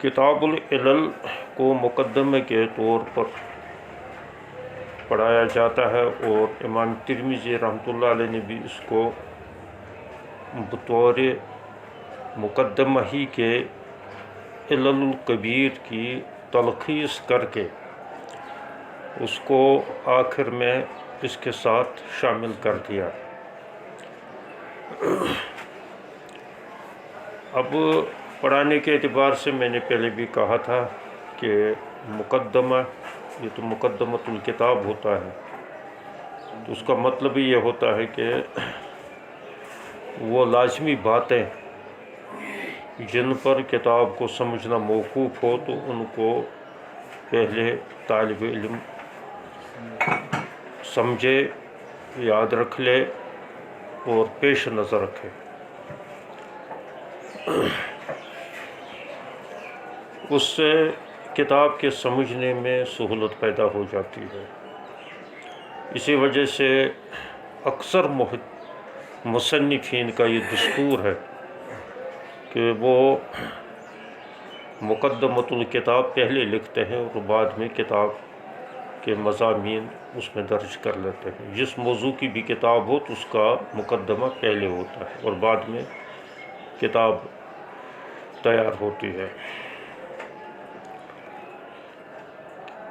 کتاب العلل کو مقدمے کے طور پر پڑھایا جاتا ہے، اور امام ترمذی رحمۃ اللہ علیہ نے بھی اس کو بطور مقدمہ ہی کے علل الکبیر کی تلخیص کر کے اس کو آخر میں اس کے ساتھ شامل کر دیا۔ اب پڑھانے کے اعتبار سے میں نے پہلے بھی کہا تھا کہ مقدمہ، یہ تو مقدمۃ الکتاب ہوتا ہے، تو اس کا مطلب ہی یہ ہوتا ہے کہ وہ لازمی باتیں جن پر کتاب کو سمجھنا موقوف ہو تو ان کو پہلے طالب علم سمجھے، یاد رکھ لے اور پیش نظر رکھے۔ اس سے کتاب کے سمجھنے میں سہولت پیدا ہو جاتی ہے۔ اسی وجہ سے اکثر مصنفین کا یہ دستور ہے کہ وہ مقدمۃ الکتاب پہلے لکھتے ہیں اور بعد میں کتاب کے مضامین اس میں درج کر لیتے ہیں۔ جس موضوع کی بھی کتاب ہو تو اس کا مقدمہ پہلے ہوتا ہے اور بعد میں کتاب تیار ہوتی ہے۔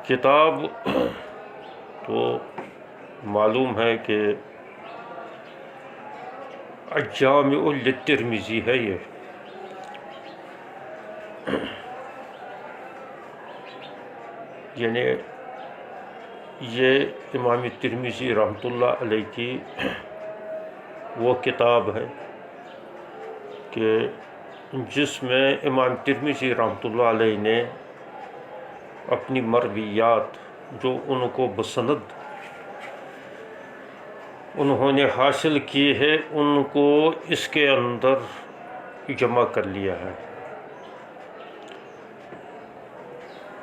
کتاب تو معلوم ہے کہ الجامع للترمذی ہے، یعنی یہ امام ترمذی رحمۃ اللہ علیہ کی وہ کتاب ہے کہ جس میں امام ترمذی رحمۃ اللہ علیہ نے اپنی مرویات جو ان کو بسند انہوں نے حاصل کی ہے ان کو اس کے اندر جمع کر لیا ہے۔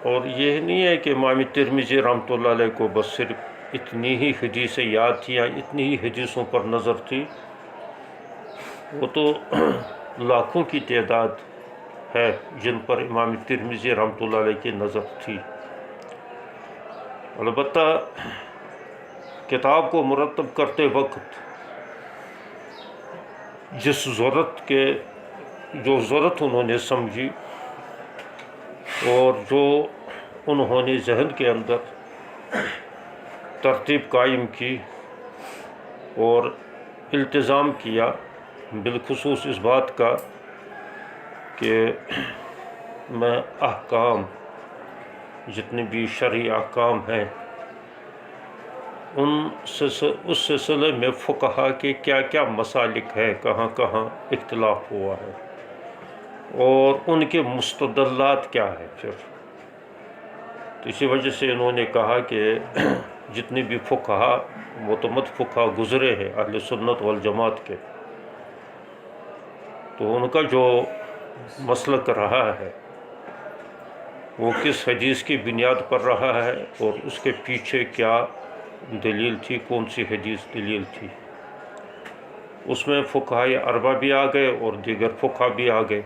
اور یہ نہیں ہے کہ امام ترمذی رحمۃ اللہ علیہ کو بس صرف اتنی ہی حدیثیں یاد تھی یا اتنی ہی حدیثوں پر نظر تھی، وہ تو لاکھوں کی تعداد ہے جن پر امام ترمذی رحمۃ اللہ علیہ کی نظر تھی۔ البتہ کتاب کو مرتب کرتے وقت جس جو ضرورت انہوں نے سمجھی اور جو انہوں نے ذہن کے اندر ترتیب قائم کی اور التزام کیا، بالخصوص اس بات کا کہ میں احکام جتنے بھی شرعی احکام ہیں اس سلسلے میں فقہا کے کیا کیا مسالک ہیں، کہاں کہاں اختلاف ہوا ہے اور ان کے مستدلات کیا ہے پھر، تو اسی وجہ سے انہوں نے کہا کہ جتنے بھی فقہا معتمد فقہا گزرے ہیں اہل سنت والجماعت کے، تو ان کا جو مسلک رہا ہے وہ کس حدیث کی بنیاد پر رہا ہے اور اس کے پیچھے کیا دلیل تھی، کون سی حدیث دلیل تھی۔ اس میں فقہائے اربعہ بھی آ گئے اور دیگر فقہا بھی آ گئے،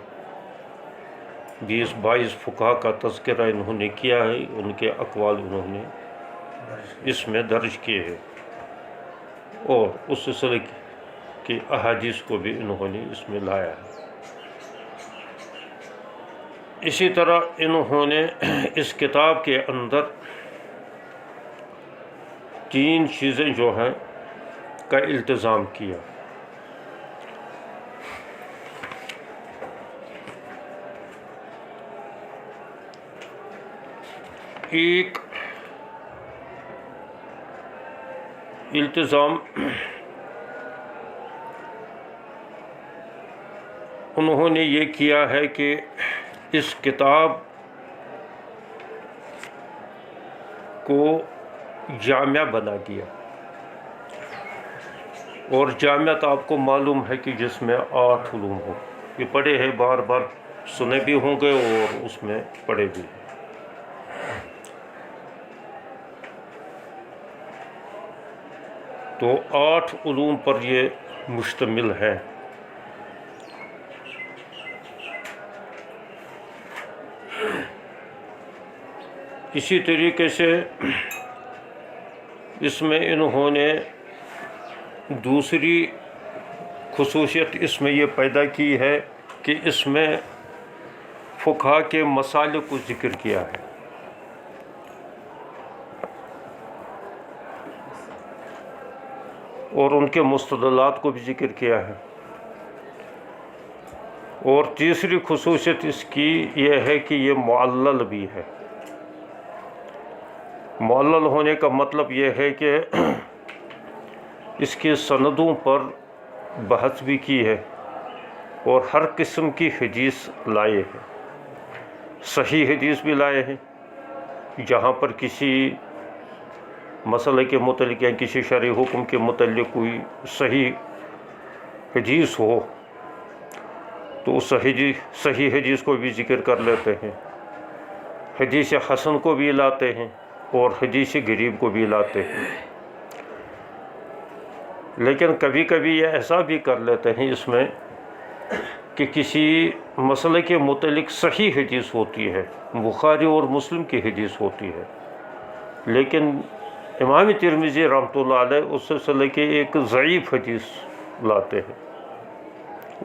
20-22 فقہا کا تذکرہ انہوں نے کیا ہے، ان کے اقوال انہوں نے اس میں درج کیے ہیں اور اس سلسلے کی احادیث کو بھی انہوں نے اس میں لایا ہے۔ اسی طرح انہوں نے اس کتاب کے اندر 3 چیزیں جو ہیں کا التزام کیا۔ ایک التزام انہوں نے یہ کیا ہے کہ اس کتاب کو جامع بنا دیا، اور جامع تو آپ کو معلوم ہے کہ جس میں 8 علوم ہو، یہ پڑھے ہیں، بار بار سنے بھی ہوں گے اور اس میں پڑھے بھی ہیں۔ تو 8 علوم پر یہ مشتمل ہے۔ اسی طریقے سے اس میں انہوں نے دوسری خصوصیت اس میں یہ پیدا کی ہے کہ اس میں فقہا کے مسالک کو ذکر کیا ہے، اور ان کے مستدلات کو بھی ذکر کیا ہے۔ اور تیسری خصوصیت اس کی یہ ہے کہ یہ معلل بھی ہے۔ معلل ہونے کا مطلب یہ ہے کہ اس کی سندوں پر بحث بھی کی ہے اور ہر قسم کی حدیث لائے ہیں، صحیح حدیث بھی لائے ہیں جہاں پر کسی مسئلے کے متعلق یا کسی شرعی حکم کے متعلق کوئی صحیح حدیث ہو تو اس صحیح حدیث کو بھی ذکر کر لیتے ہیں، حدیث حسن کو بھی لاتے ہیں اور حدیث غریب کو بھی لاتے ہیں۔ لیکن کبھی کبھی یہ ایسا بھی کر لیتے ہیں اس میں کہ کسی مسئلے کے متعلق صحیح حدیث ہوتی ہے، بخاری اور مسلم کی حدیث ہوتی ہے، لیکن امام ترمذی رحمۃ اللہ علیہ اس سلسلے کے ایک ضعیف حدیث لاتے ہیں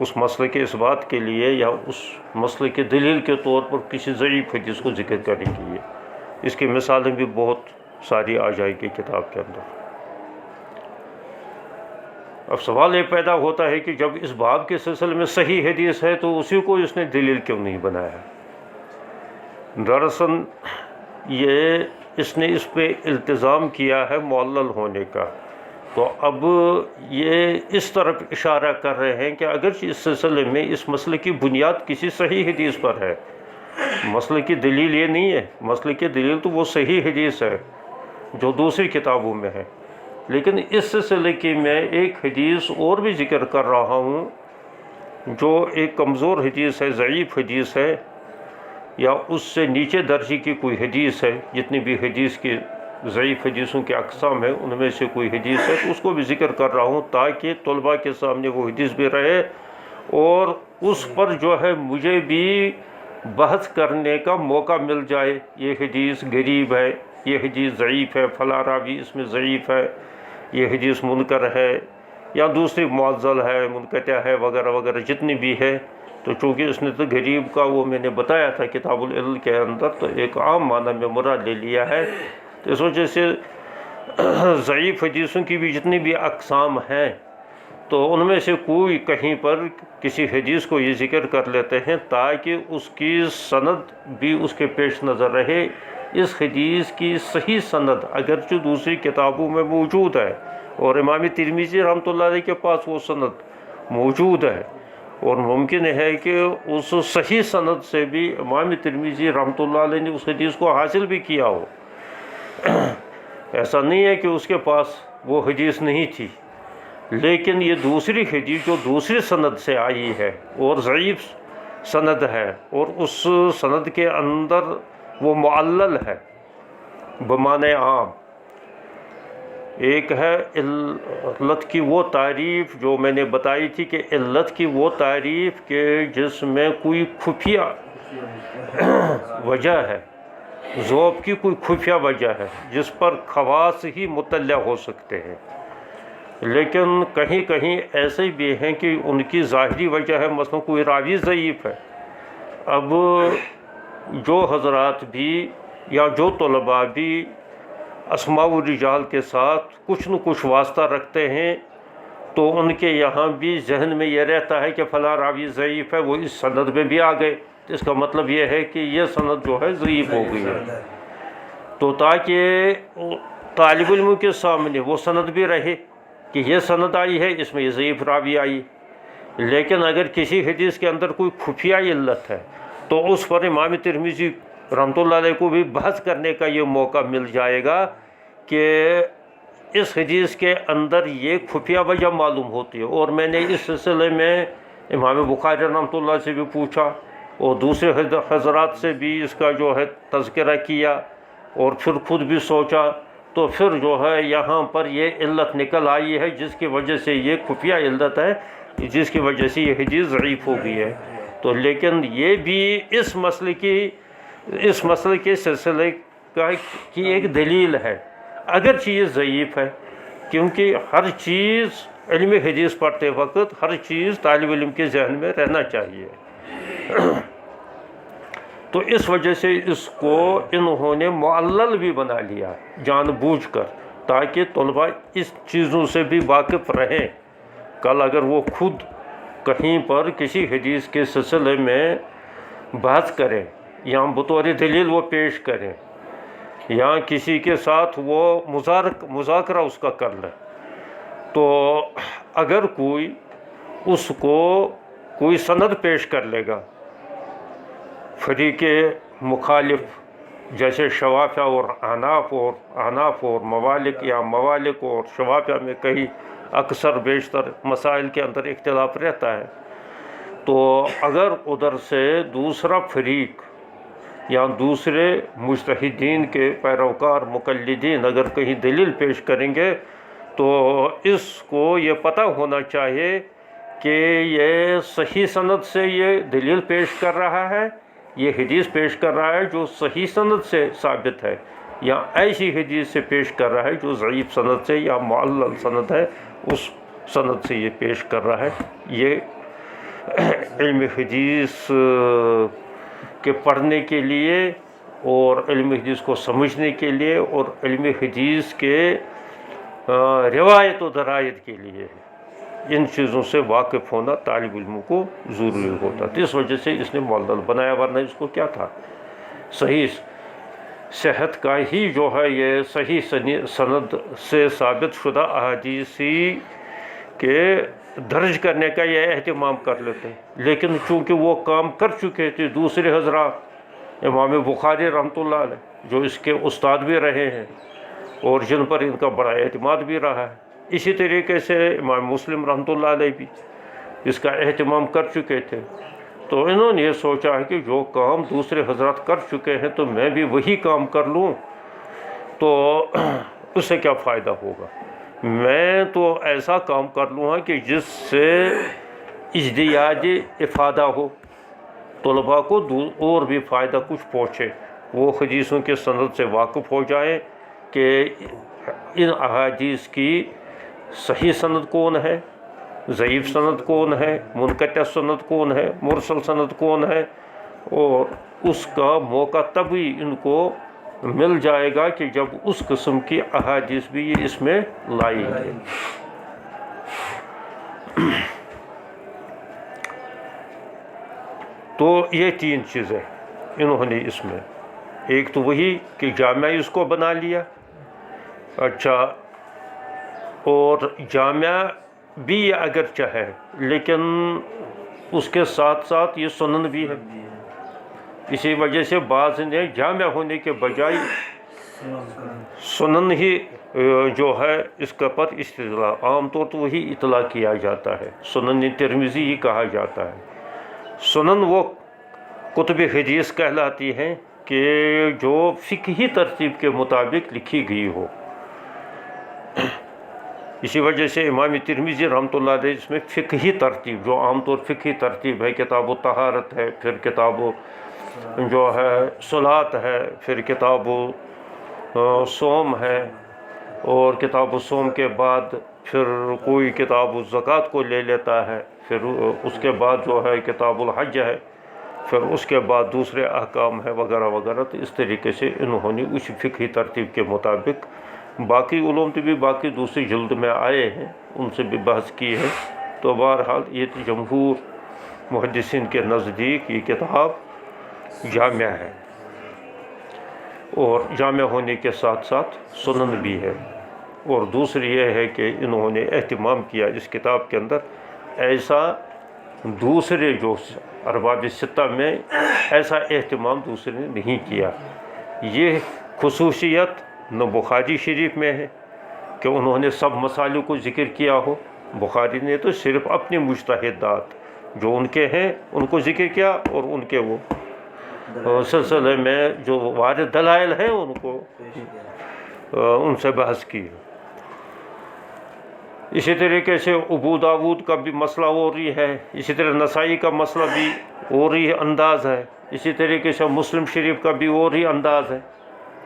اس مسئلے کے اس بات کے لیے یا اس مسئلے کے دلیل کے طور پر کسی ضعیف حدیث کو ذکر کرنے کے لیے۔ اس کی مثالیں بھی بہت ساری آ جائے گی کتاب کے اندر۔ اب سوال یہ پیدا ہوتا ہے کہ جب اس باب کے سلسلے میں صحیح حدیث ہے تو اسی کو اس نے دلیل کیوں نہیں بنایا؟ دراصل یہ اس نے اس پہ التزام کیا ہے معلل ہونے کا، تو اب یہ اس طرف اشارہ کر رہے ہیں کہ اگرچہ اس سلسلے میں اس مسئلے کی بنیاد کسی صحیح حدیث پر ہے، مسئلے کی دلیل یہ نہیں ہے، مسئلے کی دلیل تو وہ صحیح حدیث ہے جو دوسری کتابوں میں ہے، لیکن اس سلسلے کی میں ایک حدیث اور بھی ذکر کر رہا ہوں جو ایک کمزور حدیث ہے، ضعیف حدیث ہے، یا اس سے نیچے درجے کی کوئی حدیث ہے، جتنی بھی حدیث کی ضعیف حدیثوں کے اقسام ہیں ان میں سے کوئی حدیث ہے، تو اس کو بھی ذکر کر رہا ہوں تاکہ طلباء کے سامنے وہ حدیث بھی رہے اور اس پر جو ہے مجھے بھی بحث کرنے کا موقع مل جائے۔ یہ حدیث غریب ہے، یہ حدیث ضعیف ہے، فلاں راوی اس میں ضعیف ہے، یہ حدیث منکر ہے یا دوسری معضل ہے، منقطع ہے، وغیرہ وغیرہ جتنی بھی ہے۔ تو چونکہ اس نے تو غریب کا وہ میں نے بتایا تھا کتاب العلل کے اندر، تو ایک عام معنی میں مراد لے لیا ہے، تو اس وجہ سے ضعیف حدیثوں کی بھی جتنی بھی اقسام ہیں تو ان میں سے کوئی کہیں پر کسی حدیث کو یہ ذکر کر لیتے ہیں تاکہ اس کی سند بھی اس کے پیش نظر رہے۔ اس حدیث کی صحیح سند اگرچہ دوسری کتابوں میں موجود ہے اور امام ترمذی رحمۃ اللہ علیہ کے پاس وہ سند موجود ہے، اور ممکن ہے کہ اس صحیح سند سے بھی امام ترمذی رحمۃ اللہ علیہ نے اس حدیث کو حاصل بھی کیا ہو، ایسا نہیں ہے کہ اس کے پاس وہ حدیث نہیں تھی، لیکن یہ دوسری حدیث جو دوسری سند سے آئی ہے اور ضعیف سند ہے اور اس سند کے اندر وہ معلل ہے بمعنی عام۔ ایک ہے علت کی وہ تعریف جو میں نے بتائی تھی کہ علت کی وہ تعریف کہ جس میں کوئی خفیہ وجہ ہے، ذوب کی کوئی خفیہ وجہ ہے جس پر خواص ہی مطلع ہو سکتے ہیں، لیکن کہیں کہیں ایسے بھی ہیں کہ ان کی ظاہری وجہ ہے، مثلا کوئی راوی ضعیف ہے۔ اب جو حضرات بھی یا جو طلباء بھی اسماء الرجال کے ساتھ کچھ نہ کچھ واسطہ رکھتے ہیں تو ان کے یہاں بھی ذہن میں یہ رہتا ہے کہ فلاں راوی ضعیف ہے، وہ اس سند میں بھی آ گئے، اس کا مطلب یہ ہے کہ یہ سند جو ہے ضعیف ہو گئی ہے، تو تاکہ طالب علم کے سامنے وہ سند بھی رہے کہ یہ سند آئی ہے، اس میں یہ ضعیف راوی آئی۔ لیکن اگر کسی حدیث کے اندر کوئی خفیہ علت ہے تو اس پر امام ترمذی رحمۃ اللہ علیہ کو بھی بحث کرنے کا یہ موقع مل جائے گا کہ اس حدیث کے اندر یہ خفیہ وجہ معلوم ہوتی ہے، اور میں نے اس سلسلے میں امام بخاری رحمۃ اللہ سے بھی پوچھا اور دوسرے حضرات سے بھی اس کا جو ہے تذکرہ کیا اور پھر خود بھی سوچا، تو پھر جو ہے یہاں پر یہ علت نکل آئی ہے جس کی وجہ سے یہ خفیہ علت ہے جس کی وجہ سے یہ حدیث ضعیف ہو گئی ہے۔ تو لیکن یہ بھی اس مسئلے کے سلسلے کی ایک دلیل ہے، اگرچہ یہ ضعیف ہے، کیونکہ ہر چیز علم حدیث پڑھتے وقت ہر چیز طالب علم کے ذہن میں رہنا چاہیے۔ تو اس وجہ سے اس کو انہوں نے معلل بھی بنا لیا جان بوجھ کر، تاکہ طلباء اس چیزوں سے بھی واقف رہیں۔ کل اگر وہ خود کہیں پر کسی حدیث کے سلسلے میں بحث کریں یا بطور دلیل وہ پیش کریں یا کسی کے ساتھ وہ مذاکرہ اس کا کر لیں، تو اگر کوئی اس کو کوئی سند پیش کر لے گا فریق مخالف، جیسے شوافیہ اور احناف اور موالک یا موالک اور شوافیہ میں کئی اکثر بیشتر مسائل کے اندر اختلاف رہتا ہے، تو اگر ادھر سے دوسرا فریق یا دوسرے مجتہدین کے پیروکار مقلدین اگر کہیں دلیل پیش کریں گے تو اس کو یہ پتہ ہونا چاہیے کہ یہ صحیح سند سے یہ دلیل پیش کر رہا ہے، یہ حدیث پیش کر رہا ہے جو صحیح سند سے ثابت ہے، یا ایسی حدیث سے پیش کر رہا ہے جو ضعیف سند سے یا معلل سند ہے اس سند سے یہ پیش کر رہا ہے۔ یہ علم حدیث کے پڑھنے کے لیے اور علم حدیث کو سمجھنے کے لیے اور علم حدیث کے روایت و درایت کے لیے ان چیزوں سے واقف ہونا طالب علموں کو ضروری ہوتا ہے۔ اس وجہ سے اس نے معلل بنایا، ورنہ اس کو کیا تھا، صحیح صحت کا ہی جو ہے یہ صحیح سند سے ثابت شدہ احادیثی کے درج کرنے کا یہ اہتمام کر لیتے ہیں، لیکن چونکہ وہ کام کر چکے تھے دوسرے حضرات، امام بخاری رحمۃ اللہ علیہ جو اس کے استاد بھی رہے ہیں اور جن پر ان کا بڑا اعتماد بھی رہا ہے، اسی طریقے سے امام مسلم رحمۃ اللہ علیہ بھی اس کا اہتمام کر چکے تھے، تو انہوں نے یہ سوچا ہے کہ جو کام دوسرے حضرات کر چکے ہیں تو میں بھی وہی کام کر لوں تو اس سے کیا فائدہ ہوگا، میں تو ایسا کام کر لوں کہ جس سے اجتہادی افادہ ہو، طلباء کو اور بھی فائدہ کچھ پہنچے، وہ حدیثوں کے سند سے واقف ہو جائیں کہ ان احادیث کی صحیح سند کون ہے، ضعیف سند کون ہے، منقطع سند کون ہے، مرسل سند کون ہے، اور اس کا موقع تبھی ان کو مل جائے گا کہ جب اس قسم کی احادیث بھی یہ اس میں لائی گئی۔ تو یہ تین چیزیں انہوں نے اس میں، ایک تو وہی کہ جامعہ اس کو بنا لیا، اچھا، اور جامعہ بھی اگرچہ ہے لیکن اس کے ساتھ ساتھ یہ سنن بھی ہے، اسی وجہ سے بعض نے جامع ہونے کے بجائے سنن ہی جو ہے اس کا پر اصطلاح، عام طور تو وہی اطلاع کیا جاتا ہے، سنن ترمذی ہی کہا جاتا ہے۔ سنن وہ کتب حدیث کہلاتی ہیں کہ جو فقہی ترتیب کے مطابق لکھی گئی ہو، اسی وجہ سے امام ترمذی رحمۃ اللہ علیہ اس میں فقہی ترتیب، جو عام طور فقہی ترتیب ہے، کتاب و طہارت ہے، پھر کتاب و جو ہے صلاۃ ہے، پھر کتاب و صوم ہے، اور کتاب و صوم کے بعد پھر کوئی کتاب و زکوٰۃ کو لے لیتا ہے، پھر اس کے بعد جو ہے کتاب الحج ہے، پھر اس کے بعد دوسرے احکام ہے وغیرہ وغیرہ۔ تو اس طریقے سے انہوں نے اس فقہی ترتیب کے مطابق باقی علوم تو بھی باقی دوسری جلد میں آئے ہیں، ان سے بھی بحث کی ہے، تو بہرحال یہ جمہور محدثین کے نزدیک یہ کتاب جامع ہے، اور جامع ہونے کے ساتھ ساتھ سنن بھی ہے۔ اور دوسری یہ ہے کہ انہوں نے اہتمام کیا اس کتاب کے اندر، ایسا دوسرے جو ارباب ستہ میں ایسا اہتمام دوسرے نے نہیں کیا۔ یہ خصوصیت نہ بخاری شریف میں ہے کہ انہوں نے سب مسائل کو ذکر کیا ہو، بخاری نے تو صرف اپنے مجتہدات جو ان کے ہیں ان کو ذکر کیا، اور ان کے وہ سلسلے میں جو وارد دلائل ہیں ان کو ان سے بحث کی۔ اسی طریقے سے ابو داود کا بھی مسئلہ اور ہی ہے، اسی طرح نسائی کا مسئلہ بھی اور ہی انداز ہے، اسی طریقے سے مسلم شریف کا بھی اور ہی انداز ہے،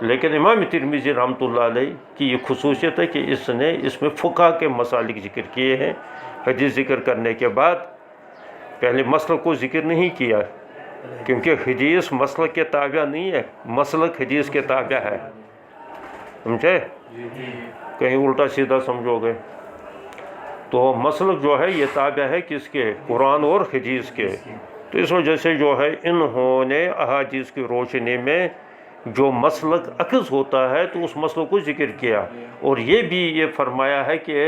لیکن امام ترمذی رحمۃ اللہ علیہ کی یہ خصوصیت ہے کہ اس نے اس میں فقہ کے مسالک ذکر کیے ہیں. حدیث ذکر کرنے کے بعد پہلے مسلک کو ذکر نہیں کیا، کیونکہ حدیث مسلک کے تابع نہیں ہے، مسلک حدیث کے تابع ہے. سمجھے؟ کہیں الٹا سیدھا سمجھو گے. تو مسلک جو ہے یہ تابع ہے کس کے؟ قرآن اور حدیث کے. تو اس وجہ سے جو ہے انہوں نے احادیث کی روشنی میں جو مسلک اخذ ہوتا ہے تو اس مسلک کو ذکر کیا، اور یہ بھی یہ فرمایا ہے کہ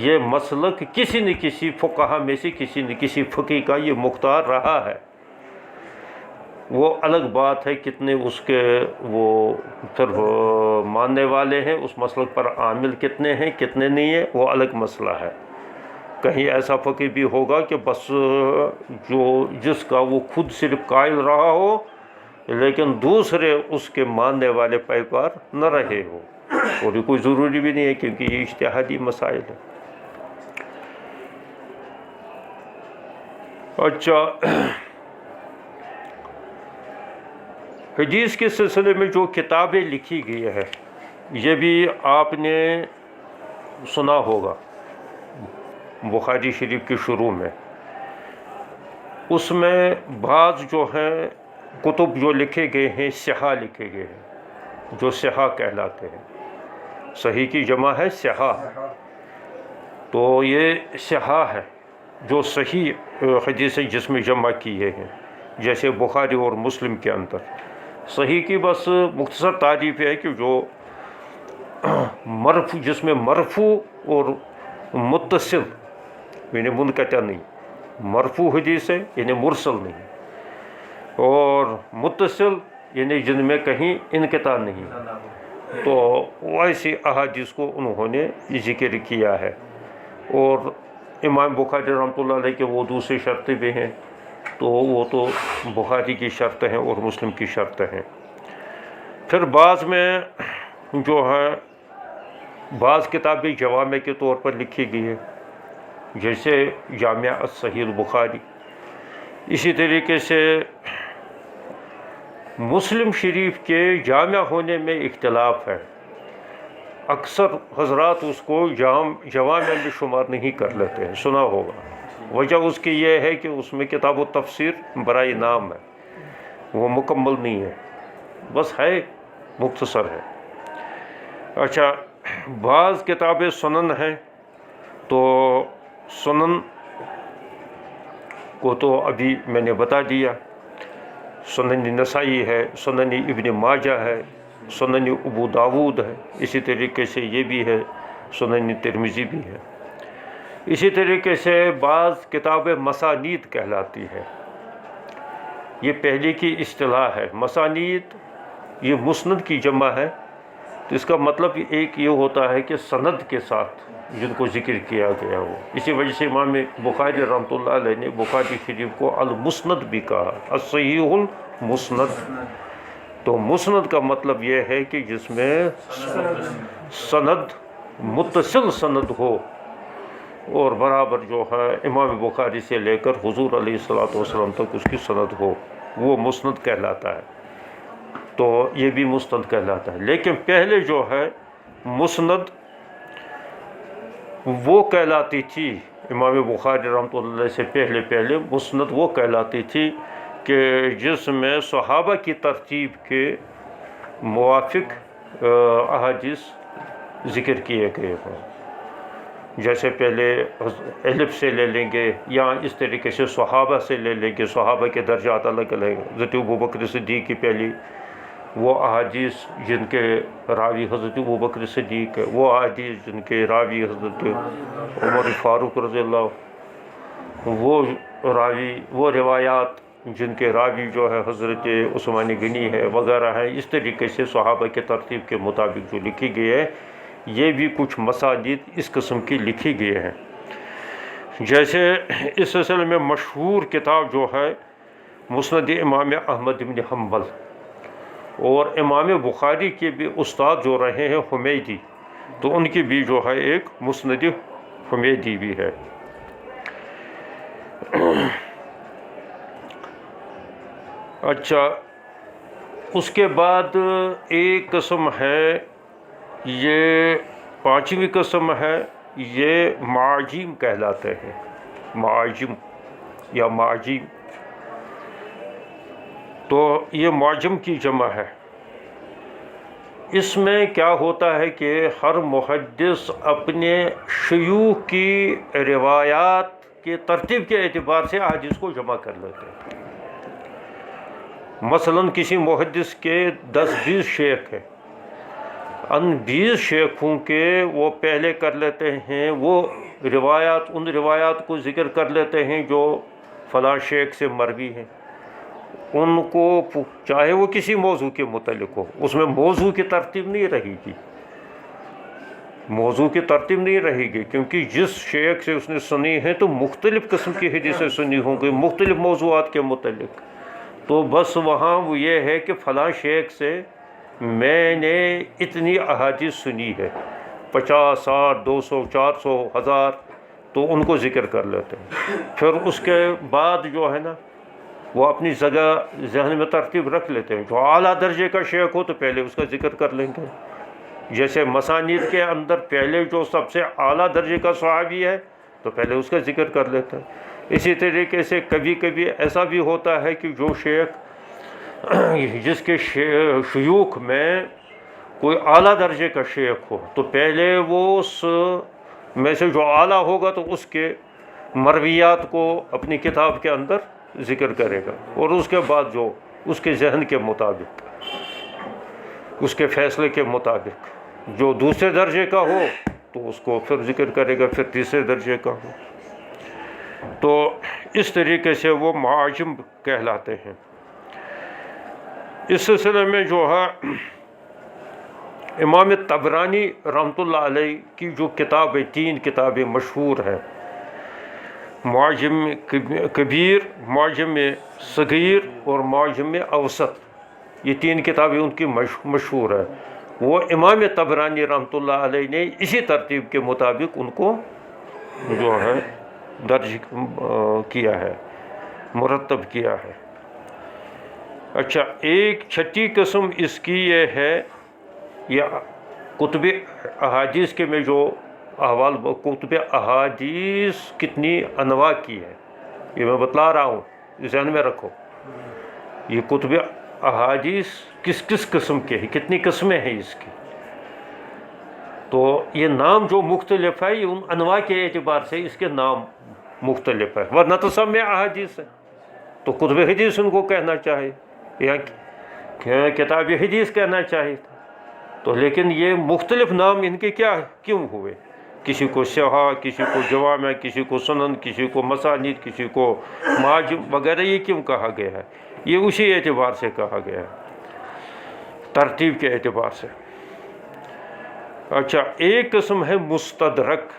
یہ مسلک کسی نہ کسی فقہا میں سے کسی نہ کسی فقی کا یہ مختار رہا ہے. وہ الگ بات ہے کتنے اس کے وہ پھر ماننے والے ہیں، اس مسلک پر عامل کتنے ہیں کتنے نہیں ہیں، وہ الگ مسئلہ ہے. کہیں ایسا فقی بھی ہوگا کہ بس جس کا وہ خود صرف قائل رہا ہو لیکن دوسرے اس کے ماننے والے پیکار نہ رہے ہو، اور یہ کوئی ضروری بھی نہیں ہے کیونکہ یہ اجتہادی مسائل ہے. اچھا، حدیث کے سلسلے میں جو کتابیں لکھی گئی ہیں یہ بھی آپ نے سنا ہوگا. بخاری شریف کی شروع میں اس میں بعض جو ہیں کتب جو لکھے گئے ہیں صحاح لکھے گئے ہیں، جو صحاح کہلاتے ہیں. صحیح کی جمع ہے صحاح، تو یہ صحاح ہے جو صحیح حدیثیں جس میں جمع کیے ہیں، جیسے بخاری اور مسلم کے اندر. صحیح کی بس مختصر تعریف ہے کہ جو مرفوع، جس میں مرفوع اور متصل یعنی منقطع نہیں، مرفوع حدیث ہے یعنی مرسل نہیں، اور متصل یعنی جن میں کہیں انقطاع نہیں. تو ایسی احادیث کو انہوں نے ذکر کیا ہے. اور امام بخاری رحمۃ اللہ علیہ کے وہ دوسری شرطیں بھی ہیں، تو وہ تو بخاری کی شرط ہیں اور مسلم کی شرط ہیں. پھر بعض میں جو ہے بعض کتابیں جوامع کے طور پر لکھی گئی ہے، جیسے جامع الصحیح البخاری. اسی طریقے سے مسلم شریف کے جامع ہونے میں اختلاف ہے. اکثر حضرات اس کو جوامع میں شمار نہیں کر لیتے ہیں، سنا ہوگا. وجہ اس کی یہ ہے کہ اس میں کتاب و تفسیر برائے نام ہے، وہ مکمل نہیں ہے، بس ہے مختصر ہے. اچھا، بعض کتابیں سنن ہیں، تو سنن کو تو ابھی میں نے بتا دیا. سنن نسائی ہے، سنن ابن ماجہ ہے، سنن ابو داود ہے. اسی طریقے سے یہ بھی ہے، سنن ترمذی بھی ہے. اسی طریقے سے بعض کتابیں مسانید کہلاتی ہے. یہ پہلے کی اصطلاح ہے. مسانید یہ مسند کی جمع ہے، تو اس کا مطلب ایک یہ ہوتا ہے کہ سند کے ساتھ جن کو ذکر کیا گیا ہو. اسی وجہ سے امام بخاری رحمۃ اللہ علیہ نے بخاری شریف کو المسند بھی کہا، الصحیح المسند. تو مسند کا مطلب یہ ہے کہ جس میں سند متصل سند ہو، اور برابر جو ہے امام بخاری سے لے کر حضور علیہ الصلوۃ والسلام تک اس کی سند ہو، وہ مسند کہلاتا ہے. تو یہ بھی مسند کہلاتا ہے. لیکن پہلے جو ہے مسند وہ کہلاتی تھی، امام بخاری رحمۃ اللہ علیہ سے پہلے مسند وہ کہلاتی تھی کہ جس میں صحابہ کی ترتیب کے موافق احادیث ذکر کیے گئے ہوں. جیسے پہلے الف سے لے لیں گے، یا اس طریقے سے صحابہ سے لے لیں گے. صحابہ کے درجات الگ الگ ہیں. حضرت ابوبکر صدیق کی پہلی وہ احادیث جن کے راوی حضرت ابوبکر صدیق ہے، وہ احادیث جن کے راوی حضرت عمر فاروق رضی اللہ، وہ روایات جن کے راوی جو ہے حضرت عثمان غنی ہے وغیرہ ہیں. اس طریقے سے صحابہ کے ترتیب کے مطابق جو لکھی گئی ہے، یہ بھی کچھ مسانید اس قسم کی لکھی گئی ہیں. جیسے اس سلسلے میں مشہور کتاب جو ہے مسند امام احمد بن حنبل، اور امام بخاری کے بھی استاد جو رہے ہیں حمیدی، تو ان کی بھی جو ہے ایک مسند حمیدی بھی ہے. اچھا، اس کے بعد ایک قسم ہے، یہ پانچویں قسم ہے، یہ معاجم کہلاتے ہیں، معاجم یا معاجم. تو یہ معجم کی جمع ہے. اس میں کیا ہوتا ہے کہ ہر محدث اپنے شیوخ کی روایات کے ترتیب کے اعتبار سے احادیث کو جمع کر لیتے ہیں. مثلاً کسی محدث کے 10-20 شیخ ہیں، ان 20 شیخوں کے وہ پہلے کر لیتے ہیں، وہ روایات، ان روایات کو ذکر کر لیتے ہیں جو فلاں شیخ سے مروی ہیں. ان کو چاہے وہ کسی موضوع کے متعلق ہو، اس میں موضوع کی ترتیب نہیں رہے گی، موضوع کی ترتیب نہیں رہے گی، کیونکہ جس شیخ سے اس نے سنی ہے تو مختلف قسم کی حدیثیں سنی ہوں گی مختلف موضوعات کے متعلق. تو بس وہاں وہ یہ ہے کہ فلاں شیخ سے میں نے اتنی احادیث سنی ہے، 50، 60، 200، 400، 1000، تو ان کو ذکر کر لیتے ہیں. پھر اس کے بعد جو ہے نا وہ اپنی جگہ ذہن میں ترتیب رکھ لیتے ہیں. جو اعلیٰ درجے کا شیخ ہو تو پہلے اس کا ذکر کر لیں گے. جیسے مسانید کے اندر پہلے جو سب سے اعلیٰ درجے کا صحابی ہے تو پہلے اس کا ذکر کر لیتے ہیں. اسی طریقے سے کبھی کبھی ایسا بھی ہوتا ہے کہ جو شیخ جس کے شیوخ میں کوئی اعلیٰ درجے کا شیخ ہو تو پہلے وہ اس میں سے جو اعلیٰ ہوگا تو اس کے مرویات کو اپنی کتاب کے اندر ذکر کرے گا، اور اس کے بعد جو اس کے ذہن کے مطابق، اس کے فیصلے کے مطابق جو دوسرے درجے کا ہو تو اس کو پھر ذکر کرے گا، پھر تیسرے درجے کا ہو. تو اس طریقے سے وہ معاجم کہلاتے ہیں. اس سلسلے میں جو ہے امام طبرانی رحمۃ اللہ علیہ کی جو کتابیں، 3 کتابیں مشہور ہیں، معجم کبیر، معجم صغیر اور معجم اوسط، یہ 3 کتابیں ان کی مشہور ہیں. وہ امام طبرانی رحمۃ اللہ علیہ نے اسی ترتیب کے مطابق ان کو جو ہے درج کیا ہے، مرتب کیا ہے. اچھا، ایک 6ٹھی قسم اس کی یہ ہے، یہ کتب احادیث کے میں جو احوال، کتب احادیث کتنی انواع کی ہے یہ میں بتلا رہا ہوں، ذہن میں رکھو. یہ کتب احادیث کس کس قسم کے ہیں، کتنی قسمیں ہیں اس کی. تو یہ نام جو مختلف ہے یہ ان انواع کے اعتبار سے اس کے نام مختلف ہے، ورنہ تو سب میں احادیث ہے تو کتب حدیث ان کو کہنا چاہے یا کتاب حدیث کہنا چاہے. تو لیکن یہ مختلف نام ان کے کیوں ہوئے؟ کسی کو صحاح، کسی کو جوامع، کسی کو سنن، کسی کو مسانید، کسی کو معاجم وغیرہ. یہ کیوں کہا گیا ہے؟ یہ اسی اعتبار سے کہا گیا ہے، ترتیب کے اعتبار سے. اچھا، ایک قسم ہے مستدرک.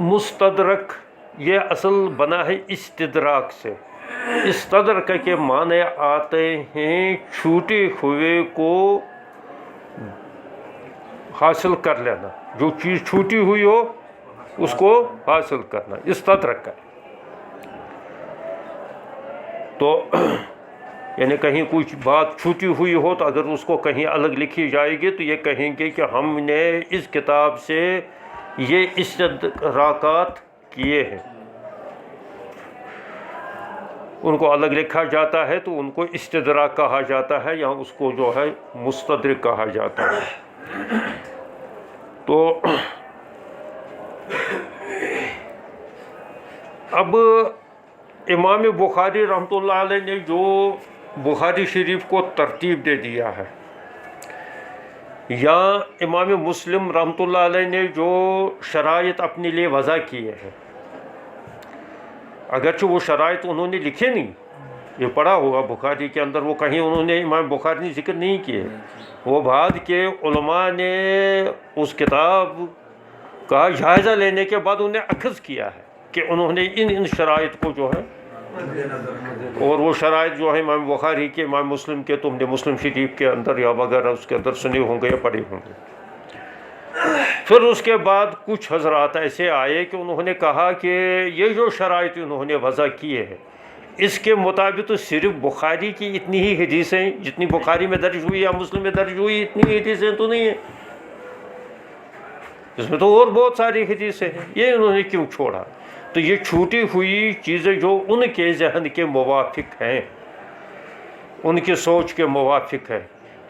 مستدرک یہ اصل بنا ہے استدراک سے. استدرک کے معنی آتے ہیں چھوٹے ہوئے کو حاصل کر لینا، جو چیز چھوٹی ہوئی ہو اس کو حاصل کرنا، استدرک ہے. تو یعنی کہیں کچھ بات چھوٹی ہوئی ہو تو اگر اس کو کہیں الگ لکھی جائے گی تو یہ کہیں گے کہ ہم نے اس کتاب سے یہ استدراکات کیے ہیں. ان کو الگ لکھا جاتا ہے تو ان کو استدراک کہا جاتا ہے، یا اس کو جو ہے مستدرک کہا جاتا ہے. تو اب امام بخاری رحمۃ اللہ علیہ نے جو بخاری شریف کو ترتیب دے دیا ہے، یا امام مسلم رحمۃ اللہ علیہ نے جو شرائط اپنے لیے وضع کیے ہیں، اگرچہ وہ شرائط انہوں نے لکھے نہیں، یہ پڑھا ہوگا بخاری کے اندر، وہ کہیں انہوں نے امام بخاری نے ذکر نہیں کیے، وہ بعد کے علماء نے اس کتاب کا جائزہ لینے کے بعد انہیں اخذ کیا ہے کہ انہوں نے ان شرائط کو جو ہے، اور وہ شرائط جو ہے امام بخاری کے، امام مسلم کے، تم نے مسلم شریف کے اندر یا وغیرہ اس کے اندر سنے ہوں گے یا پڑھے ہوں گے. پھر اس کے بعد کچھ حضرات ایسے آئے کہ انہوں نے کہا کہ یہ جو شرائط انہوں نے وضع کیے ہیں اس کے مطابق تو صرف بخاری کی اتنی ہی حدیثیں جتنی بخاری میں درج ہوئی یا مسلم میں درج ہوئی اتنی ہی حدیثیں تو نہیں ہیں، اس میں تو اور بہت ساری حدیثیں ہیں، یہ انہوں نے کیوں چھوڑا؟ تو یہ چھوٹی ہوئی چیزیں جو ان کے ذہن کے موافق ہیں، ان کی سوچ کے موافق ہے،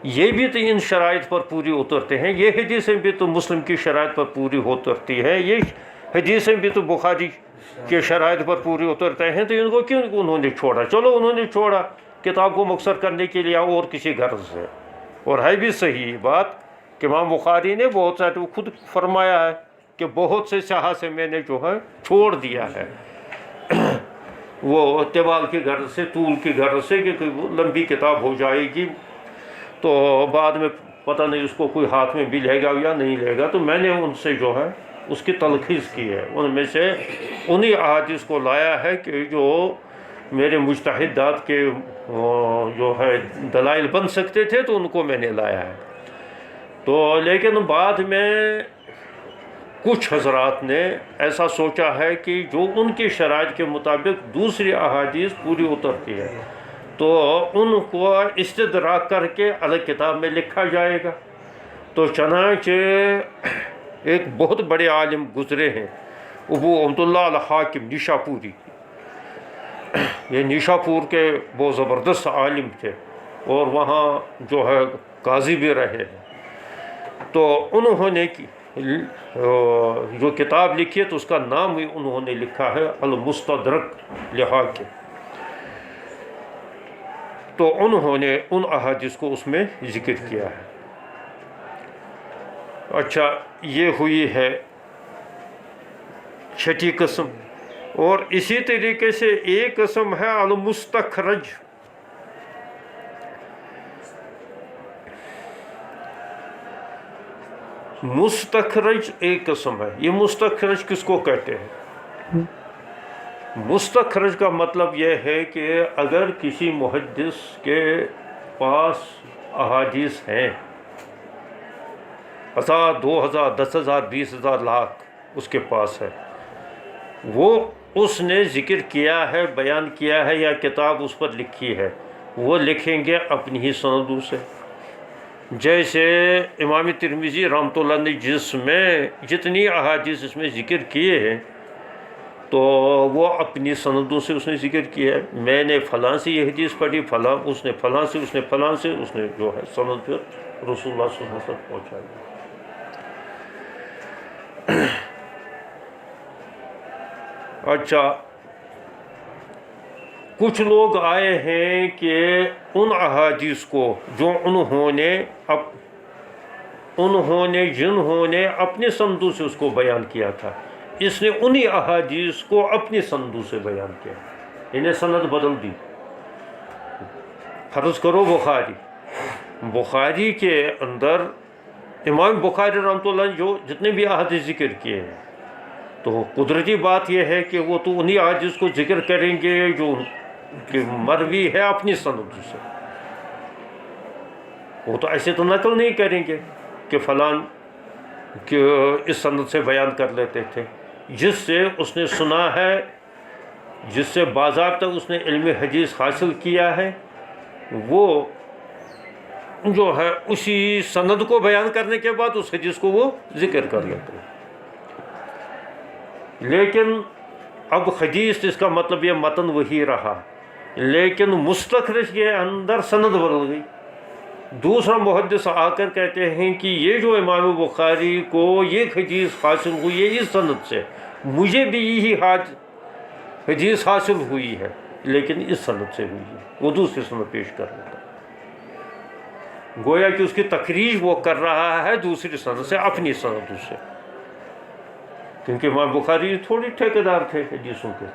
یہ بھی تو ان شرائط پر پوری اترتے ہیں، یہ حدیثیں بھی تو مسلم کی شرائط پر پوری اترتی ہیں، یہ حدیثیں بھی تو بخاری کے شرائط پر پوری اترتے ہیں، تو ان کو کیوں انہوں نے چھوڑا؟ چلو انہوں نے چھوڑا کتاب کو مختصر کرنے کے لیے اور کسی غرض سے، اور ہے بھی صحیح بات کہ امام بخاری نے بہت سارے خود فرمایا ہے کہ بہت سے صحاح سے میں نے جو ہے چھوڑ دیا ہے وہ طوال کی غرض سے، طول کی غرض سے کہ وہ لمبی کتاب ہو جائے گی تو بعد میں پتہ نہیں اس کو کوئی ہاتھ میں بھی لے گا یا نہیں لے گا، تو میں نے ان سے جو ہے اس کی تلخیص کی ہے، ان میں سے انہی احادیث کو لایا ہے کہ جو میرے مجتہدات کے جو ہے دلائل بن سکتے تھے تو ان کو میں نے لایا ہے۔ تو لیکن بعد میں کچھ حضرات نے ایسا سوچا ہے کہ جو ان کی شرائط کے مطابق دوسری احادیث پوری اترتی ہے تو ان کو استدراک کر کے الگ کتاب میں لکھا جائے گا۔ تو چنانچہ ایک بہت بڑے عالم گزرے ہیں ابو عبداللہ الحاکم نیشاپوری، یہ نیشاپور کے بہت زبردست عالم تھے اور وہاں جو ہے قاضی بھی رہے ہیں، تو انہوں نے جو کتاب لکھی ہے تو اس کا نام بھی انہوں نے لکھا ہے المستدرک لحاکم، تو انہوں نے ان احادیث کو اس میں ذکر کیا ہے۔ اچھا، یہ ہوئی ہے چھٹی قسم، اور اسی طریقے سے ایک قسم ہے المستخرج۔ مستخرج ایک قسم ہے، یہ مستخرج کس کو کہتے ہیں؟ مستخرج کا مطلب یہ ہے کہ اگر کسی محدث کے پاس احادیث ہیں 1000 2000 10,000 20,000 لاکھ اس کے پاس ہے، وہ اس نے ذکر کیا ہے، بیان کیا ہے یا کتاب اس پر لکھی ہے، وہ لکھیں گے اپنی ہی سندوں سے۔ جیسے امام ترمذی رحمۃ اللہ نے جس میں جتنی احادیث اس میں ذکر کیے ہیں تو وہ اپنی سندوں سے اس نے ذکر کیا ہے، میں نے فلاں سے یہ حدیث پڑھی، فلاں اس نے فلاں سے، اس نے فلاں سے، اس نے جو ہے سند پھر رسول اللہ صلی اللہ علیہ وسلم پہنچائی۔ اچھا، کچھ لوگ آئے ہیں کہ ان احادیث کو جو جنہوں نے اپنے سندوں سے اس کو بیان کیا تھا، اس نے انہی احادیث کو اپنی سندوں سے بیان کیا، انہیں سند بدل دی۔ فرض کرو بخاری کے اندر امام بخاری رحمۃ اللہ نے جو جتنے بھی احادیث ذکر کیے ہیں، تو قدرتی بات یہ ہے کہ وہ تو انہی احادیث کو ذکر کریں گے جو کہ مروی ہے اپنی سندوں سے، وہ تو ایسے تو نقل نہیں کریں گے کہ فلان کہ اس سند سے بیان کر لیتے تھے، جس سے اس نے سنا ہے، جس سے باضابطہ اس نے علم حدیث حاصل کیا ہے، وہ جو ہے اسی سند کو بیان کرنے کے بعد اس حدیث کو وہ ذکر کر لیتے ہیں۔ لیکن اب حدیث اس کا مطلب یہ متن وہی رہا، لیکن مستخرج کے اندر سند بدل گئی۔ دوسرا محدث آ کر کہتے ہیں کہ یہ جو امام بخاری کو یہ حدیث حاصل ہوئی ہے اس سند سے، مجھے بھی یہی حدیث حاصل ہوئی ہے لیکن اس سند سے ہوئی ہے، وہ دوسری سند پیش کر لیتا ہے، گویا کہ اس کی تخریج وہ کر رہا ہے دوسری سند سے، اپنی سندوں سے، کیونکہ امام بخاری تھوڑی ٹھیکیدار تھے حدیثوں کے،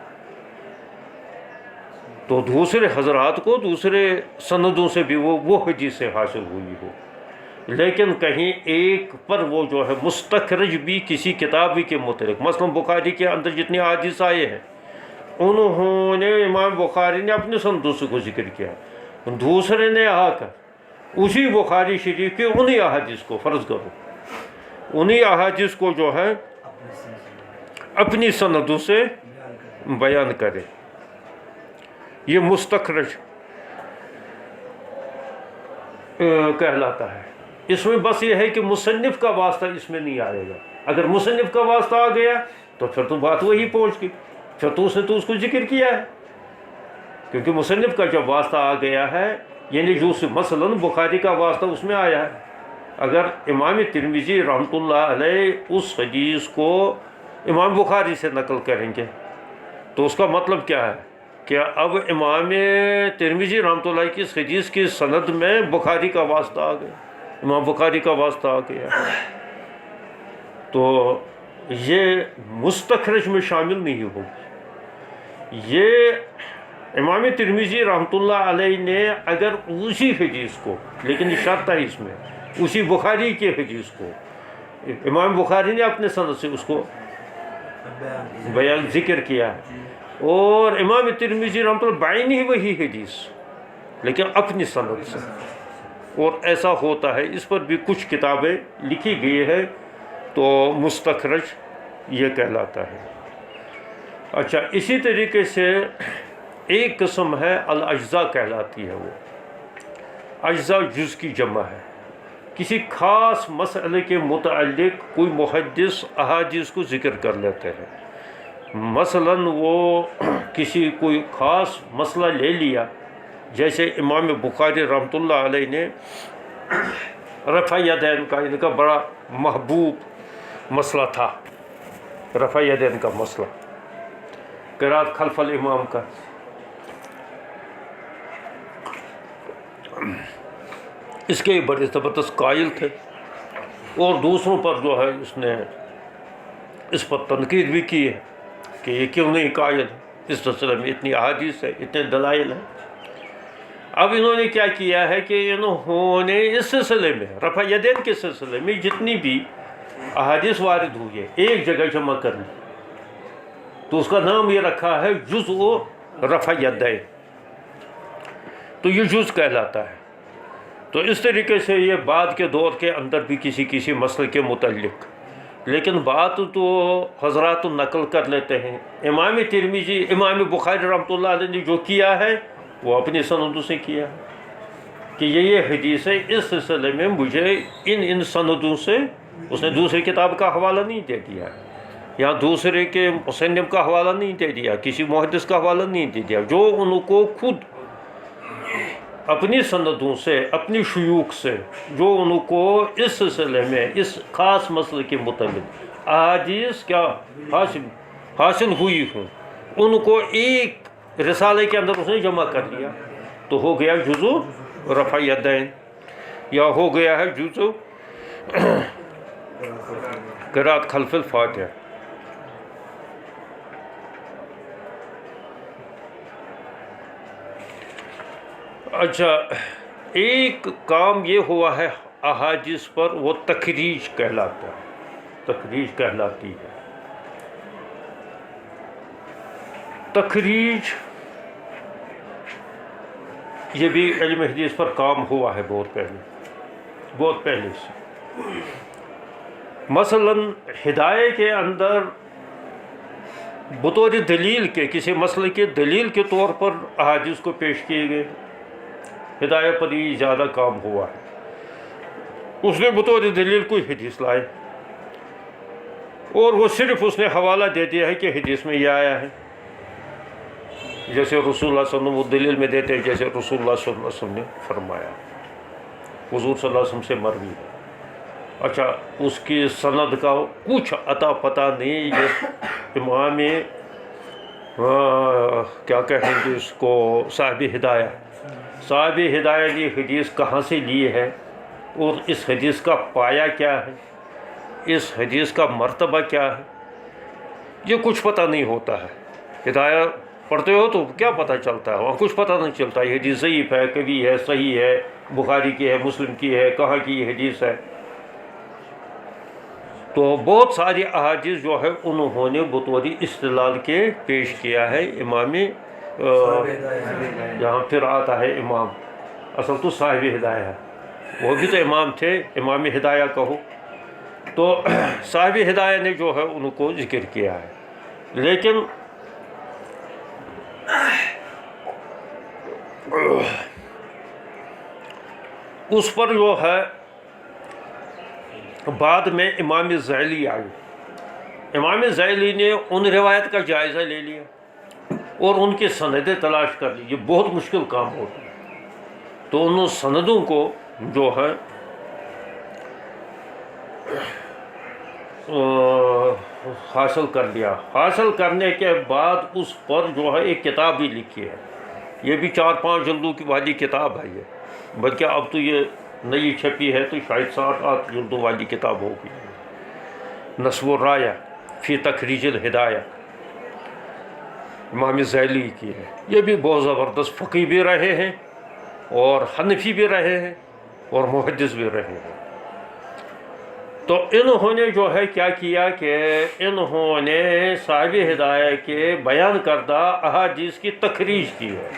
تو دوسرے حضرات کو دوسرے سندوں سے بھی وہ حدیثیں حاصل ہوئی ہو، لیکن کہیں ایک پر وہ جو ہے مستخرج بھی کسی کتابی کے متعلق، مثلا بخاری کے اندر جتنے حدیث آئے ہیں انہوں نے امام بخاری نے اپنے سندوں سے کو ذکر کیا، دوسرے نے آ کر اسی بخاری شریف کے انہی احادیث کو فرض کرو انہی احادیث کو جو ہے اپنی سندوں سے بیان کرے. یہ مستخرج کہلاتا ہے. اس میں بس یہ ہے کہ مصنف کا واسطہ اس میں نہیں آئے گا. اگر مصنف کا واسطہ آ گیا تو پھر تو بات وہی پہنچ گئی، پھر تو اس نے تو اس کو ذکر کیا ہے. کیونکہ مصنف کا جب واسطہ آ گیا ہے، یعنی جو مثلاً بخاری کا واسطہ اس میں آیا ہے، اگر امام ترمذی رحمۃ اللہ علیہ اس حدیث کو امام بخاری سے نقل کریں گے تو اس کا مطلب کیا ہے کہ اب امام ترمذی رحمۃ اللہ کی اس حدیث کی سند میں بخاری کا واسطہ آ گیا، امام بخاری کا واسطہ آ گیا. تو یہ مستخرج میں شامل نہیں ہوگی. یہ امام ترمذی رحمۃ اللہ علیہ نے اگر اسی حدیث کو، لیکن شرط ہے اس میں، اسی بخاری کے حدیث کو امام بخاری نے اپنے سند سے اس کو بیان ذکر کیا ہے، اور امام ترمذی رحمۃ اللہ بعین ہی وہی حدیث لیکن اپنی سند سے، اور ایسا ہوتا ہے. اس پر بھی کچھ کتابیں لکھی گئی ہے، تو مستخرج یہ کہلاتا ہے. اچھا، اسی طریقے سے ایک قسم ہے الاجزاء کہلاتی ہے. وہ اجزاء جز کی جمع ہے. کسی خاص مسئلے کے متعلق کوئی محدث احادیث کو ذکر کر لیتے ہیں. مثلاً وہ کوئی خاص مسئلہ لے لیا، جیسے امام بخاری رحمۃ اللہ علیہ نے رفع یدین کا، ان کا بڑا محبوب مسئلہ تھا رفع یدین کا مسئلہ، قرات خلف الامام کا. اس کے بڑے زبردست قائل تھے، اور دوسروں پر جو ہے اس نے اس پر تنقید بھی کی ہے کہ یہ کیوں نہیں قائل، اس سلسلے میں اتنی احادیث ہے، اتنے دلائل ہیں. اب انہوں نے کیا کیا ہے کہ انہوں نے اس سلسلے میں رفع یدین کے سلسلے میں جتنی بھی احادیث وارد ہوئی ہے ایک جگہ جمع کر لی، تو اس کا نام یہ رکھا ہے جزء رفع یدین. تو یہ جز کہلاتا ہے. تو اس طریقے سے یہ بعد کے دور کے اندر بھی کسی مسئلے کے متعلق، لیکن بات تو حضرات نقل کر لیتے ہیں. امام ترمذی، امام بخاری رحمۃ اللہ علیہ نے جو کیا ہے وہ اپنی سندوں سے کیا ہے کہ یہ حدیث ہے، اس سلسلے میں مجھے ان سندوں سے. اس نے دوسری کتاب کا حوالہ نہیں دے دیا، یا دوسرے کے مصنف کا حوالہ نہیں دے دیا، کسی محدث کا حوالہ نہیں دے دیا. جو ان کو خود اپنی سندوں سے، اپنی شیوخ سے، جو ان کو اس سلسلے میں اس خاص مسئلے کے متعلق احادیث کیا حاصل ہوئی ہوں، ان کو ایک رسالے کے اندر اس نے جمع کر لیا، تو ہو گیا جزء رفع یدین، یا ہو گیا ہے جزء قرات خلف الفاتحہ. اچھا، ایک کام یہ ہوا ہے احادیث پر، وہ تخریج کہلاتا ہے، تخریج کہلاتی ہے. تخریج یہ بھی علم حدیث پر کام ہوا ہے بہت پہلے سے. مثلاً ہدایہ کے اندر بطور دلیل کے، کسی مسئلے کے دلیل کے طور پر احادیث کو پیش کیے گئے. ہدایہ پر ہی زیادہ کام ہوا ہے. اس نے بطور دلیل کوئی حدیث لائے، اور وہ صرف اس نے حوالہ دے دیا ہے کہ حدیث میں یہ آیا ہے. جیسے رسول اللہ صلی اللہ علیہ وسلم وہ دلیل میں دیتے ہیں، جیسے رسول اللہ صلی اللہ علیہ وسلم نے فرمایا، حضور صلی اللہ علیہ وسلم سے مروی ہے. اچھا، اس کی سند کا کچھ عطا پتہ نہیں. یہ امام کیا کہیں گے اس کو، صاحب ہدایہ نے حدیث کہاں سے لی ہے، اور اس حدیث کا پایا کیا ہے، اس حدیث کا مرتبہ کیا ہے، یہ کچھ پتہ نہیں ہوتا ہے. ہدایہ پڑھتے ہو تو کیا پتہ چلتا ہے، وہاں کچھ پتہ نہیں چلتا. یہ حدیث ضعیف ہے، کبھی ہے، صحیح ہے، بخاری کی ہے، مسلم کی ہے، کہاں کی یہ حدیث ہے. تو بہت ساری احادیث جو ہے انہوں نے بطور استدلال کے پیش کیا ہے. امام جہاں پھر آتا ہے امام، اصل تو صاحب ہدایہ ہے، وہ بھی تو امام تھے، امام ہدایہ کہو. تو صاحب ہدایہ نے جو ہے ان کو ذکر کیا ہے، لیکن اس پر جو ہے بعد میں امام زیلی آئے، امام زیلی نے ان روایت کا جائزہ لے لیا اور ان کی سندیں تلاش کر لی۔ یہ بہت مشکل کام ہوتا ہے، تو ان سندوں کو جو ہے حاصل کر لیا۔ حاصل کرنے کے بعد اس پر جو ہے ایک کتاب بھی لکھی ہے، یہ بھی 4-5 جلدوں کی والی کتاب ہے یہ، بلکہ اب تو یہ نئی چھپی ہے تو شاید 7-8 جلدوں والی کتاب ہوگی، نصب الرایہ فی تخریج الہدایہ، امام زیلی کی ہے۔ یہ بھی بہت زبردست فقی بھی رہے ہیں اور حنفی بھی رہے ہیں اور محدث بھی رہے ہیں۔ تو انہوں نے جو ہے کیا کیا کہ انہوں نے صاحب ہدایہ کے بیان کردہ احادیث کی تخریج کی ہے،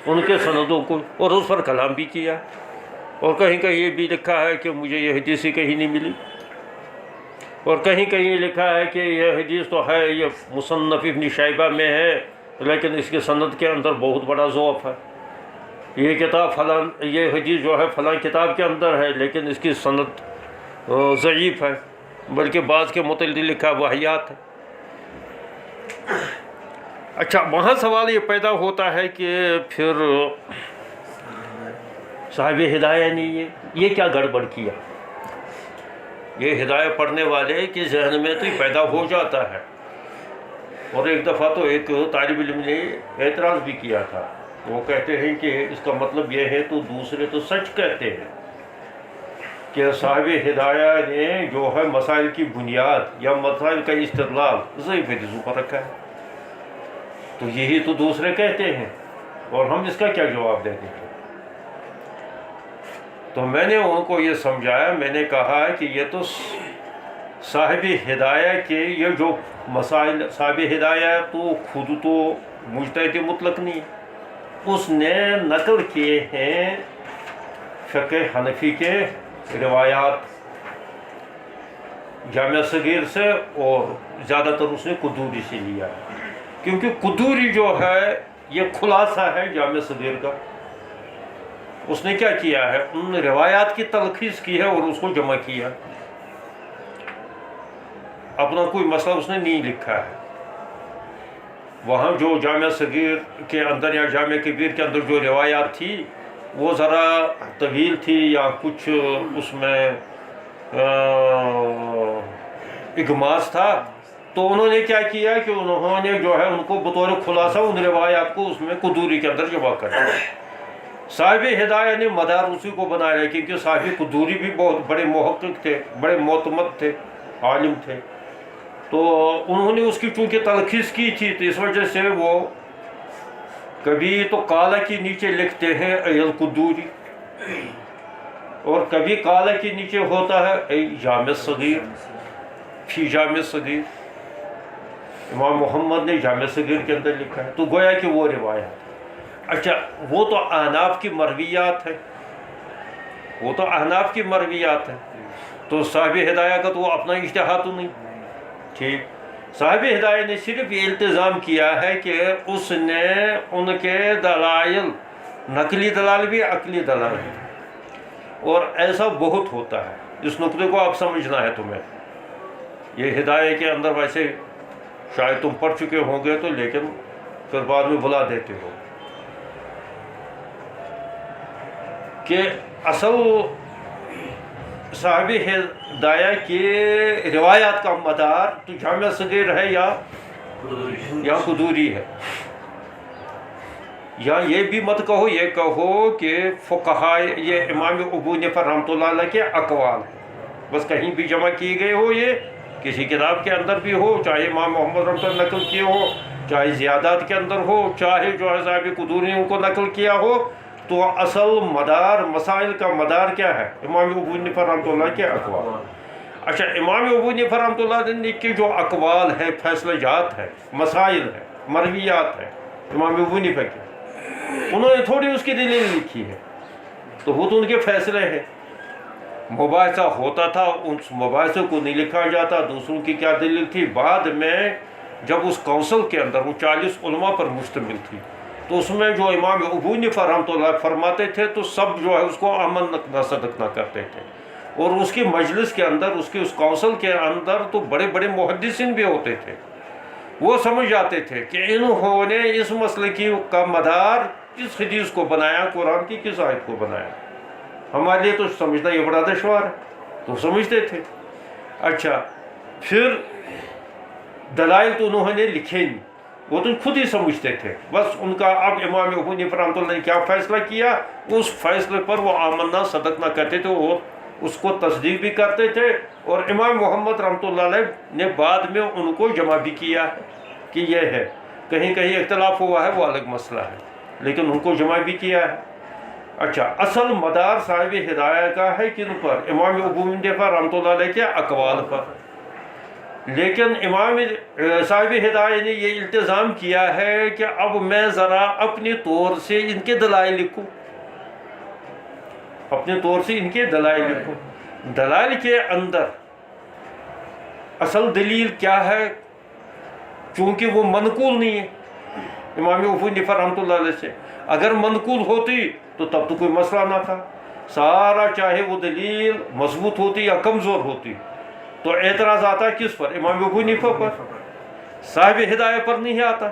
ان کے سندوں کو، اور اس پر کلام بھی کیا، اور کہیں کہیں یہ بھی لکھا ہے کہ مجھے یہ حدیث ہی کہیں نہیں ملی، اور کہیں کہیں لکھا ہے کہ یہ حدیث تو ہے، یہ مصنف ابن شیبہ میں ہے، لیکن اس کے سند کے اندر بہت بڑا ضعف ہے، یہ کتاب فلاں، یہ حدیث جو ہے فلاں کتاب کے اندر ہے لیکن اس کی سند ضعیف ہے، بلکہ بعض کے متعلق لکھا واہیات ہے۔ اچھا، وہاں سوال یہ پیدا ہوتا ہے کہ پھر صاحب ہدایہ نے یہ کیا گڑبڑ کیا؟ یہ ہدایہ پڑھنے والے کے ذہن میں تو یہ پیدا ہو جاتا ہے، اور ایک دفعہ تو ایک طالب علم نے اعتراض بھی کیا تھا، وہ کہتے ہیں کہ اس کا مطلب یہ ہے تو دوسرے تو سچ کہتے ہیں کہ صاحب ہدایہ نے جو ہے مسائل کی بنیاد یا مسائل کا استدلال ضعیف حدیثوں پر رکھا ہے، تو یہی تو دوسرے کہتے ہیں، اور ہم اس کا کیا جواب دیں گے؟ تو میں نے ان کو یہ سمجھایا، میں نے کہا کہ یہ تو صاحب ہدایہ کے یہ جو مسائل، صاحب ہدایہ تو خود تو مجتہد مطلق نہیں، اس نے نقل کیے ہیں فقہ حنفی کے روایات جامع صغیر سے، اور زیادہ تر اس نے قدوری سے لیا ہے، کیونکہ قدوری جو ہے یہ خلاصہ ہے جامع صغیر کا۔ اس نے کیا کیا ہے، ان روایات کی تلخیص کی ہے اور اس کو جمع کیا، اپنا کوئی مسئلہ اس نے نہیں لکھا ہے۔ وہاں جو جامع صغیر کے اندر یا جامع کبیر کے اندر جو روایات تھی وہ ذرا طویل تھی، یا کچھ اس میں اغماس تھا، تو انہوں نے کیا کیا کہ انہوں نے جو ہے ان کو بطور خلاصہ ان روایات کو اس میں قدوری کے اندر جمع کر دیا۔ صاحب ہدایہ نے مدار اسی کو بنایا، کیونکہ صاحب قدوری بھی بہت بڑے محقق تھے، بڑے معتمد تھے، عالم تھے، تو انہوں نے اس کی چونکہ تلخیص کی تھی، تو اس وجہ سے وہ کبھی تو کالا کے نیچے لکھتے ہیں ای القدوری، اور کبھی کالا کے نیچے ہوتا ہے ای جامع صغیر فی جامع صغیر۔ امام محمد نے جامع صغیر کے اندر لکھا ہے، تو گویا کہ وہ روایت۔ اچھا، وہ تو احناف کی مرویات ہے، وہ تو احناف کی مرویات ہے، تو صاحب ہدایہ کا تو وہ اپنا اجتہاد تو نہیں، ٹھیک۔ صاحب ہدایہ نے صرف یہ التزام کیا ہے کہ اس نے ان کے دلائل، نقلی دلائل بھی عقلی دلائل بھی، اور ایسا بہت ہوتا ہے، اس نقطے کو آپ سمجھنا ہے تمہیں۔ یہ ہدایہ کے اندر ویسے شاید تم پڑھ چکے ہوں گے تو، لیکن پھر بعد میں بلا دیتے ہو کہ اصل صاحب ہدایہ کے روایات کا مدار تو جامع صغیر ہے یا قدوری ہے، یا یہ بھی مت کہو، یہ کہو کہ فقہاء، یہ امام ابو حنیفہ رحمۃ اللہ علیہ کے اقوال ہیں، بس کہیں بھی جمع کیے گئے ہو، یہ کسی کتاب کے اندر بھی ہو، چاہے امام محمد رحمۃ اللہ نقل کیے ہو، چاہے زیادات کے اندر ہو، چاہے جو ہے صاحب قدوری نے ان کو نقل کیا ہو، تو اصل مدار، مسائل کا مدار کیا ہے؟ امام ابو حنیفہ رحمۃ اللہ کے اقوال۔ اچھا، امام ابو حنیفہ رحمۃ اللہ کے جو اقوال ہیں، فیصلہ جات ہیں، مسائل ہیں، مرویات ہیں امام ابو حنیفہ کے، انہوں نے تھوڑی اس کی دلیل لکھی ہے، تو وہ تو ان کے فیصلے ہیں، مباحثہ ہوتا تھا، اس مباحثے کو نہیں لکھا جاتا دوسروں کی کیا دلیل تھی. بعد میں جب اس کونسل کے اندر وہ 40 علماء پر مشتمل تھی تو اس میں جو امام ابو حنیفہ رحمۃ اللہ فرماتے تھے تو سب جو ہے اس کو امن نہ صدق نہ کرتے تھے. اور اس کی مجلس کے اندر، اس کی اس کونسل کے اندر تو بڑے بڑے محدثین بھی ہوتے تھے. وہ سمجھ جاتے تھے کہ انہوں نے اس مسئلے کا مدار کس حدیث کو بنایا، قرآن کی کس آیت کو بنایا. ہمارے لیے تو سمجھنا یہ بڑا دشوار ہے، تو سمجھتے تھے. اچھا، پھر دلائل تو انہوں نے لکھے نہیں، وہ تو خود ہی سمجھتے تھے. بس ان کا اب امام ابو حنیفہ رحمۃ اللہ نے کیا فیصلہ کیا، اس فیصلے پر وہ آمنا صدق نہ کرتے تھے اور اس کو تصدیق بھی کرتے تھے. اور امام محمد رحمۃ اللہ علیہ نے بعد میں ان کو جمع بھی کیا کہ یہ ہے. کہیں کہیں اختلاف ہوا ہے، وہ الگ مسئلہ ہے، لیکن ان کو جمع بھی کیا ہے. اچھا، اصل مدار صاحب ہدایہ کا ہے کن پر؟ امام ابو حنیفہ رحمۃ اللہ علیہ کے اقوال پر. لیکن امام صاحب ہدایہ نے یہ التزام کیا ہے کہ اب میں ذرا اپنے طور سے ان کے دلائل لکھوں، اپنے طور سے ان کے دلائل لکھوں. دلائل کے اندر اصل دلیل کیا ہے؟ چونکہ وہ منقول نہیں ہے امام ابو حنیفہ رحمۃ اللہ علیہ سے. اگر منقول ہوتی تو تب تو کوئی مسئلہ نہ تھا. سارا چاہے وہ دلیل مضبوط ہوتی یا کمزور ہوتی تو اعتراض آتا کس پر؟ امام ابو حنیفہ پر. صاحب ہدایہ پر نہیں آتا،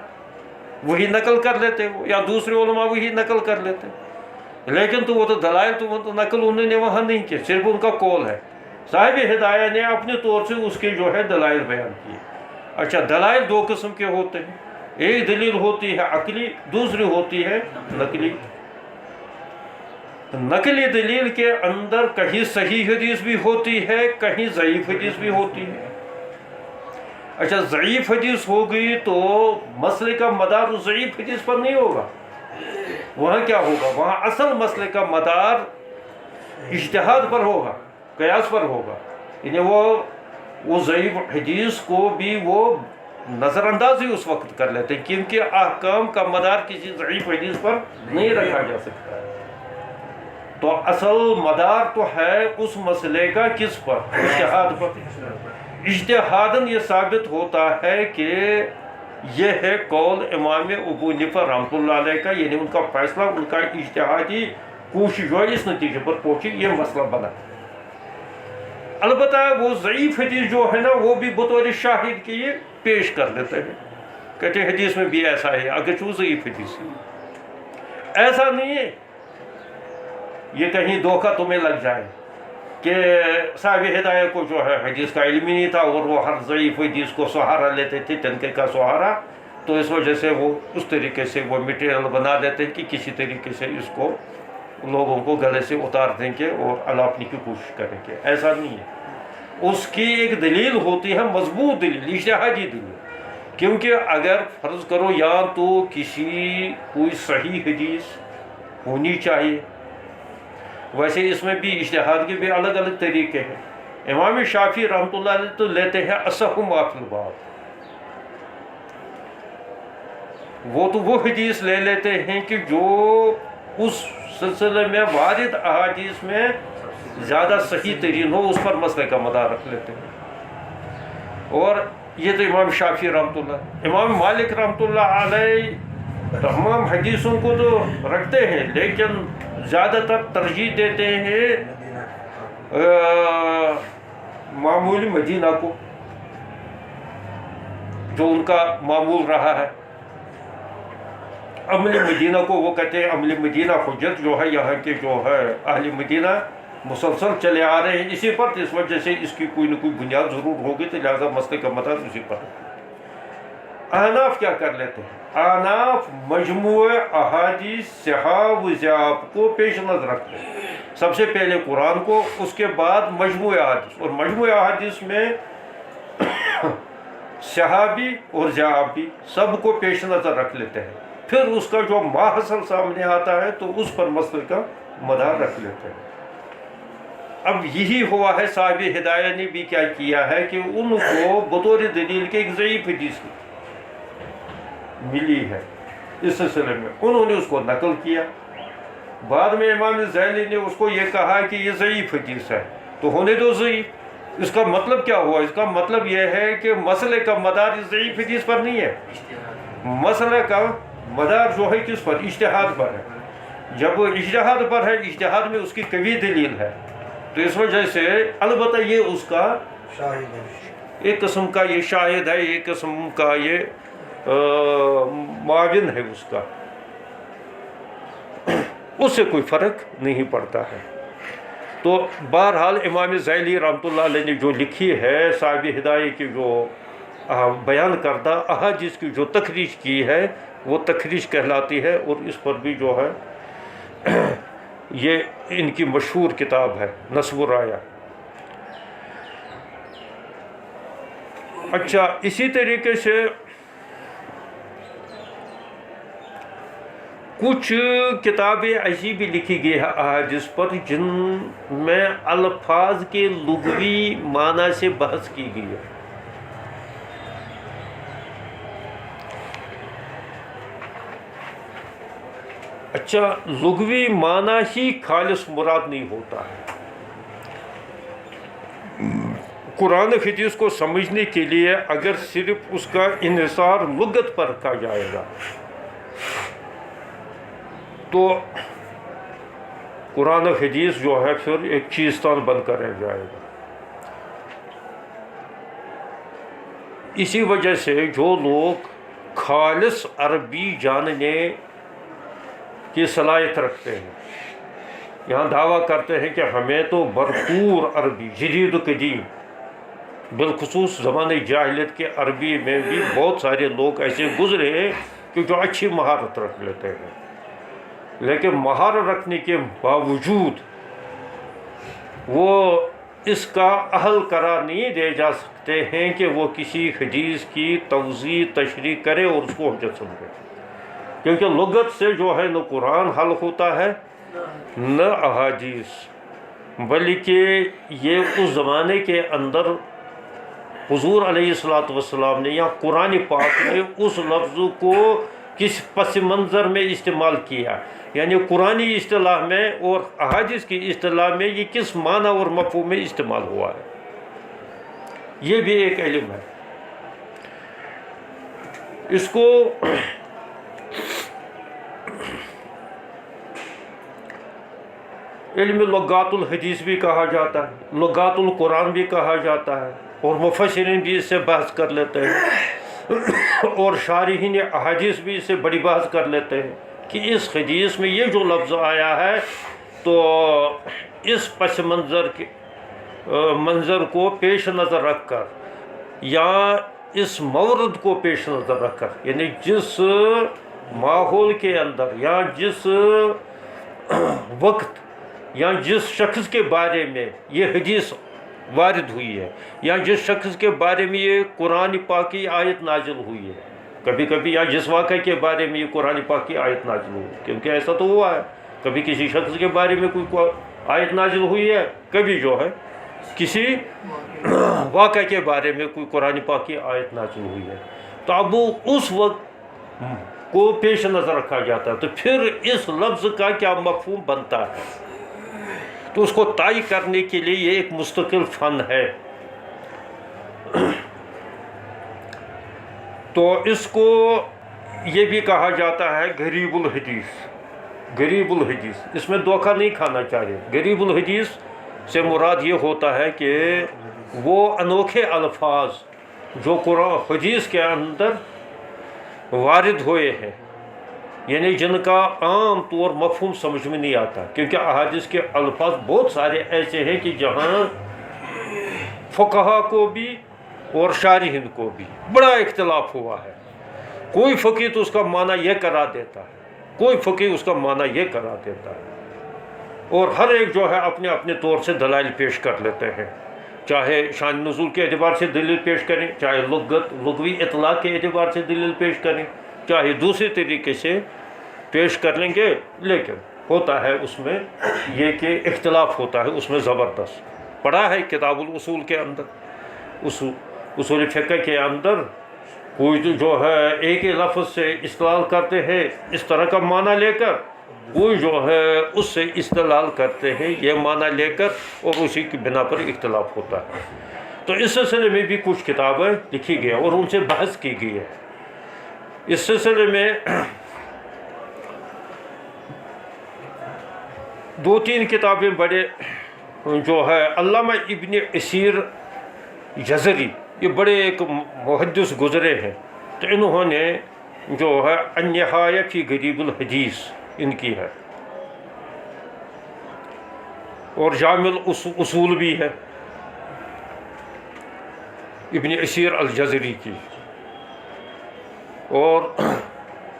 وہی نقل کر لیتے وہ، یا دوسرے علماء وہی نقل کر لیتے. لیکن تو وہ تو دلائل تو وہ تو نقل انہوں نے وہاں نہیں کیا، صرف ان کا قول ہے. صاحب ہدایہ نے اپنے طور سے اس کے جو ہے دلائل بیان کیے. اچھا، دلائل دو قسم کے ہوتے ہیں، ایک دلیل ہوتی ہے عقلی، دوسری ہوتی ہے نقلی. نقلی دلیل کے اندر کہیں صحیح حدیث بھی ہوتی ہے، کہیں ضعیف حدیث بھی ہوتی ہے. اچھا، ضعیف حدیث ہو گئی تو مسئلے کا مدار اس ضعیف حدیث پر نہیں ہوگا. وہاں کیا ہوگا؟ وہاں اصل مسئلے کا مدار اجتہاد پر ہوگا، قیاس پر ہوگا. یعنی وہ ضعیف حدیث کو بھی وہ نظر انداز ہی اس وقت کر لیتے ہیں، کیونکہ احکام کا مدار کسی ضعیف حدیث پر نہیں رکھا جا سکتا. تو اصل مدار تو ہے اس مسئلے کا کس پر؟ اجتہاد پر. اجتہاداً یہ ثابت ہوتا ہے کہ یہ ہے قول امام ابو حنیفہ رحمۃ اللہ علیہ کا، یعنی ان کا فیصلہ، ان کا اجتہادی کوشش جو ہے اس نتیجے پر پہنچی، یہ مسئلہ بنا. البتہ وہ ضعیف حدیث جو ہے نا وہ بھی بطور شاہد کے یہ پیش کر دیتے ہیں، کہتے ہیں حدیث میں بھی ایسا ہے، اگرچہ وہ ضعیف حدیث ہے. ایسا نہیں ہے یہ کہیں دھوکہ تمہیں لگ جائے کہ صاحب ہدایہ کو جو ہے حدیث کا علم ہی نہیں تھا اور وہ ہر ضعیف حدیث کو سہارا لیتے تھے، تنقید کا سہارا، تو اس وجہ سے وہ اس طریقے سے وہ میٹیریل بنا دیتے ہیں کہ کسی طریقے سے اس کو لوگوں کو گلے سے اتار دیں گے اور الاپنے کی کوشش کریں گے. ایسا نہیں ہے. اس کی ایک دلیل ہوتی ہے مضبوط دلیل، اجتہادی دلیل. کیونکہ اگر فرض کرو یا تو کوئی صحیح حدیث ہونی چاہیے، ویسے اس میں بھی اجتہاد کے بھی الگ الگ طریقے ہیں. امام شافعی رحمۃ اللہ علیہ تو لیتے ہیں اصح ما فی الباب، وہ حدیث لے لیتے ہیں کہ جو اس سلسلے میں وارد احادیث میں زیادہ صحیح ترین ہو، اس پر مسئلے کا مدار رکھ لیتے ہیں. اور یہ تو امام شافعی رحمۃ اللہ. امام مالک رحمۃ اللہ علیہ تمام حدیثوں کو تو رکھتے ہیں، لیکن زیادہ تر ترجیح دیتے ہیں معمول مدینہ کو، جو ان کا معمول رہا ہے. عمل مدینہ کو وہ کہتے ہیں عمل مدینہ حجت جو ہے یہاں کے جو ہے اہل مدینہ مسلسل چلے آ رہے ہیں اسی پر، اس وجہ سے اس کی کوئی نہ کوئی بنیاد ضرور ہوگی، تو لہٰذا مسئلے کا مدار اسی پر. احناف کیا کر لیتے ہیں؟ احناف مجموع احادیث صحاح و ضعاف کو پیش نظر رکھتے ہیں. سب سے پہلے قرآن کو، اس کے بعد مجموع احادیث، اور مجموع احادیث میں صحابی اور ضعاف بھی سب کو پیش نظر رکھ لیتے ہیں. پھر اس کا جو ماحصل سامنے آتا ہے تو اس پر مسئلے کا مدار رکھ لیتے ہیں. اب یہی ہوا ہے، صاحب ہدایہ نے بھی کیا کیا ہے کہ ان کو بطور دلیل کے ایک ضعیف حدیث ملی ہے اس سلسلے میں، انہوں نے اس کو نقل کیا. بعد میں امام ذیلی نے اس کو یہ کہا کہ یہ ضعیف حدیث ہے، تو ہونے دو ضعیف. اس کا مطلب کیا ہوا؟ اس کا مطلب یہ ہے کہ مسئلے کا مدار ضعیف حدیث پر نہیں ہے. مسئلے کا مدار جو ہے کس پر؟ اجتہاد پر ہے. جب وہ اجتہاد پر ہے، اجتہاد میں اس کی قوی دلیل ہے، تو اس وجہ سے البتہ یہ اس کا ایک قسم کا یہ شاہد ہے، ایک قسم کا یہ معاون ہے اس کا، اس سے کوئی فرق نہیں پڑتا ہے. تو بہرحال امام زیلی رحمۃ اللہ علیہ نے جو لکھی ہے صاحب ہدایہ کی جو بیان کردہ احادیث کی جو تخریج کی ہے وہ تخریج کہلاتی ہے، اور اس پر بھی جو ہے یہ ان کی مشہور کتاب ہے نصب الرایہ. اچھا، اسی طریقے سے کچھ کتابیں ایسی بھی لکھی گئی ہے احادیث پر جن میں الفاظ کے لغوی معنی سے بحث کی گئی ہے. اچھا، لغوی معنی ہی خالص مراد نہیں ہوتا ہے. قرآن حدیث کو سمجھنے کے لیے اگر صرف اس کا انحصار لغت پر رکھا جائے گا تو قرآن حدیث جو ہے پھر ایک چیستان بن کر رہ جائے گا. اسی وجہ سے جو لوگ خالص عربی جاننے کی صلاحیت رکھتے ہیں، یہاں دعویٰ کرتے ہیں کہ ہمیں تو بھرپور عربی جدید و قدیم، بالخصوص زمانۂ جاہلیت کے عربی میں بھی بہت سارے لوگ ایسے گزرے ہیں کہ جو اچھی مہارت رکھ لیتے ہیں، لیکن مہارت رکھنے کے باوجود وہ اس کا اہل قرار نہیں دے جا سکتے ہیں کہ وہ کسی حدیث کی توضیح تشریح کرے اور اس کو حجت سمجھے، کیونکہ لغت سے جو ہے نہ قرآن حل ہوتا ہے نہ احادیث، بلکہ یہ اس زمانے کے اندر حضور علیہ السلام نے یا قرآن پاک نے اس لفظ کو کس پس منظر میں استعمال کیا، یعنی قرآنی اصطلاح میں اور احادیث کی اصطلاح میں یہ کس معنی اور مفہوم میں استعمال ہوا ہے، یہ بھی ایک علم ہے. اس کو علم لغات الحدیث بھی کہا جاتا ہے، لغات القرآن بھی کہا جاتا ہے، اور مفسرین بھی اس سے بحث کر لیتے ہیں، اور شارحین احادیث بھی اس سے بڑی بحث کر لیتے ہیں کہ اس حدیث میں یہ جو لفظ آیا ہے تو اس پس منظر کو پیش نظر رکھ کر یا اس مورد کو پیش نظر رکھ کر، یعنی جس ماحول کے اندر یا جس وقت یا جس شخص کے بارے میں یہ حدیث وارد ہوئی ہے یا جس شخص کے بارے میں یہ قرآن پاک کی آیت نازل ہوئی ہے، کبھی کبھی یا جس واقعے کے بارے میں یہ قرآن پاک کی آیت نازل ہوئی ہے، کیونکہ ایسا تو ہوا ہے کبھی کسی شخص کے بارے میں کوئی آیت نازل ہوئی ہے، کبھی جو ہے کسی واقعے کے بارے میں کوئی قرآن پاک کی آیت نازل ہوئی ہے، تو اب وہ اس وقت کو پیش نظر رکھا جاتا ہے، تو پھر اس لفظ کا کیا مفہوم بنتا ہے، تو اس کو طے کرنے کے لیے یہ ایک مستقل فن ہے. تو اس کو یہ بھی کہا جاتا ہے غریب الحدیث. غریب الحدیث، اس میں دھوکہ نہیں کھانا چاہیے. غریب الحدیث سے مراد یہ ہوتا ہے کہ وہ انوکھے الفاظ جو قرآن حدیث کے اندر وارد ہوئے ہیں، یعنی جن کا عام طور مفہوم سمجھ میں نہیں آتا، کیونکہ احادیث کے الفاظ بہت سارے ایسے ہیں کہ جہاں فقہا کو بھی اور شارحین کو بھی بڑا اختلاف ہوا ہے. کوئی فقیہ تو اس کا معنی یہ قرار دیتا ہے، کوئی فقیہ اس کا معنی یہ قرار دیتا ہے، اور ہر ایک جو ہے اپنے اپنے طور سے دلائل پیش کر لیتے ہیں، چاہے شان نزول کے اعتبار سے دلیل پیش کریں، چاہے لغوی اطلاق کے اعتبار سے دلیل پیش کریں، چاہے دوسرے طریقے سے پیش کر لیں گے، لیکن ہوتا ہے اس میں یہ کہ اختلاف ہوتا ہے اس میں زبردست. پڑھا ہے کتاب الاصول کے اندر، اصول فقہ کے اندر کوئی جو ہے ایک ہی لفظ سے استدلال کرتے ہیں اس طرح کا معنی لے کر، وہ جو ہے اس سے استدلال کرتے ہیں یہ معنی لے کر، اور اسی کی بنا پر اختلاف ہوتا ہے۔ تو اس سلسلے میں بھی کچھ کتابیں لکھی گئی ہیں اور ان سے بحث کی گئی ہے۔ اس سلسلے میں دو تین کتابیں بڑے جو ہے علامہ ابن اسیر جزری، یہ بڑے ایک محدث گزرے ہیں، تو انہوں نے جو ہے النہایہ فی غریب الحدیث ان کی ہے، اور جامع الاصول بھی ہے ابن اسیر الجزری کی، اور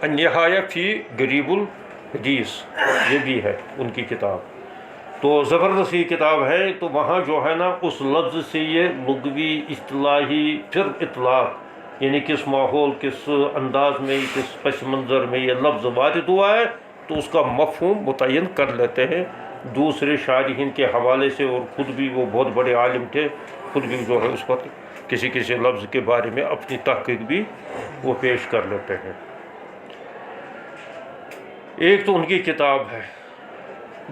النہایہ فی غریب الحدیث یہ بھی ہے ان کی کتاب۔ تو زبردست یہ کتاب ہے، تو وہاں جو ہے نا اس لفظ سے یہ لغوی اصطلاحی پھر اطلاق، یعنی کس ماحول، کس انداز میں، کس پس منظر میں یہ لفظ وارد ہوا ہے، تو اس کا مفہوم متعین کر لیتے ہیں دوسرے شارحین کے حوالے سے، اور خود بھی وہ بہت بڑے عالم تھے، خود بھی جو ہے اس پر کسی کسی لفظ کے بارے میں اپنی تحقیق بھی وہ پیش کر لیتے ہیں۔ ایک تو ان کی کتاب ہے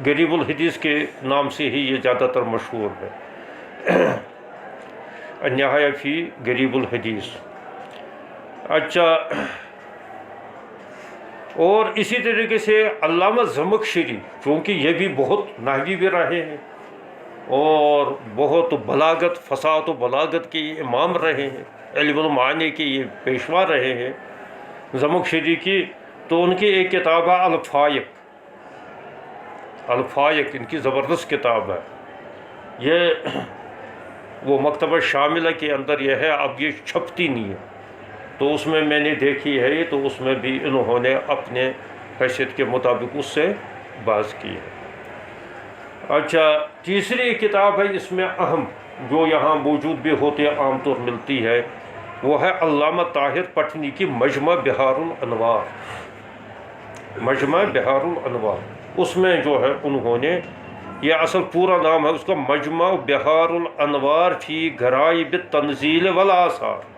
غریب الحدیث کے نام سے ہی یہ زیادہ تر مشہور ہے، النہایہ فی غریب الحدیث۔ اچھا، اور اسی طریقے سے علامہ زمخشری، چونکہ یہ بھی بہت نحوی بھی رہے ہیں اور بہت بلاغت، فصاحت و بلاغت کے یہ امام رہے ہیں، علم المعانی کے یہ پیشوا رہے ہیں زمخشری کی، تو ان کی ایک کتاب ہے الفائق، الفائق ان کی زبردست کتاب ہے۔ یہ وہ مکتبہ شاملہ کے اندر یہ ہے، اب یہ چھپتی نہیں ہے، تو اس میں میں نے دیکھی ہے، تو اس میں بھی انہوں نے اپنے حیثیت کے مطابق اس سے بحث کی ہے۔ اچھا، تیسری کتاب ہے اس میں اہم، جو یہاں موجود بھی ہوتے عام طور ملتی ہے، وہ ہے علامہ طاہر پٹھنی کی مجمع بحار الانوار، مجمع بحار الانوار۔ اس میں جو ہے انہوں نے، یہ اصل پورا نام ہے اس کا، مجمع بحار الانوار فی غرائب التنزیل والآثار۔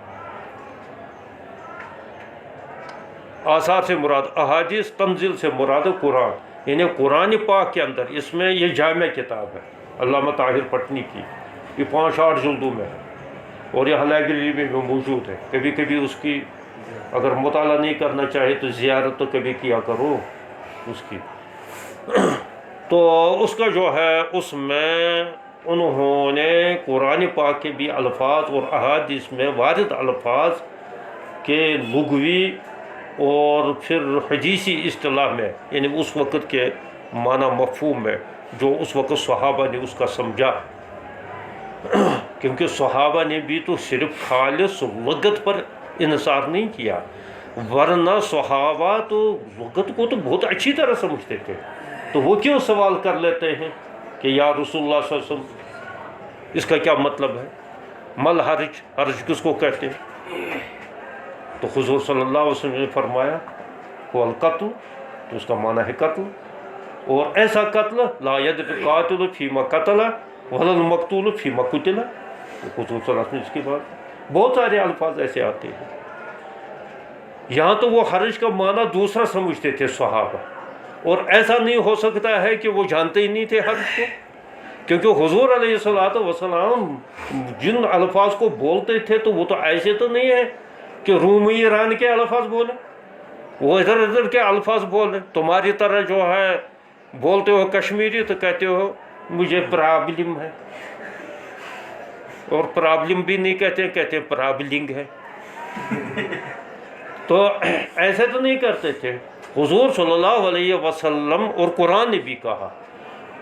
آثار سے مراد احادیث، تنزیل سے مراد قرآن، یعنی قرآن پاک کے اندر اس میں یہ جامع کتاب ہے علامہ طاہر پٹھنی کی، یہ 5-8 جلدوں میں ہے، اور یہاں لائبریری میں بھی موجود ہے۔ کبھی کبھی اس کی اگر مطالعہ نہیں کرنا چاہے تو زیارت تو کبھی کیا کرو اس کی۔ تو اس کا جو ہے اس میں انہوں نے قرآن پاک کے بھی الفاظ اور احادیث میں وارد الفاظ کے لغوی اور پھر حدیثی اصطلاح میں، یعنی اس وقت کے معنی مفہوم میں جو اس وقت صحابہ نے اس کا سمجھا، کیونکہ صحابہ نے بھی تو صرف خالص لغت پر انحصار نہیں کیا، ورنہ صحابہ تو لغت کو تو بہت اچھی طرح سمجھتے تھے، تو وہ کیوں سوال کر لیتے ہیں کہ یا رسول اللہ صلی اللہ علیہ وسلم اس کا کیا مطلب ہے، مل حرج، حرج کس کو کہتے ہیں؟ تو حضور صلی اللہ علیہ وسلم نے فرمایا وہ القتل، تو اس کا معنی ہے قتل، اور ایسا قتل لا یدر قاتل فیما قتل ولا المقتول فیما قتل، تو حضور صلی اللہ علیہ وسلم اس کے بعد بہت سارے الفاظ ایسے آتے ہیں۔ یہاں تو وہ حرج کا معنی دوسرا سمجھتے تھے صحابہ، اور ایسا نہیں ہو سکتا ہے کہ وہ جانتے ہی نہیں تھے حرج کو، کیونکہ حضور علیہ الصلوۃ والسلام جن الفاظ کو بولتے تھے تو وہ تو ایسے تو نہیں ہے کہ رومی ایران کے الفاظ بولے، وہ ادھر ادھر کے الفاظ بولے، تمہاری طرح جو ہے بولتے ہو کشمیری تو کہتے ہو مجھے پرابلم ہے، اور پرابلم بھی نہیں کہتے، کہتے پرابلنگ ہے، تو ایسے تو نہیں کرتے تھے حضور صلی اللہ علیہ وسلم۔ اور قرآن نے بھی کہا،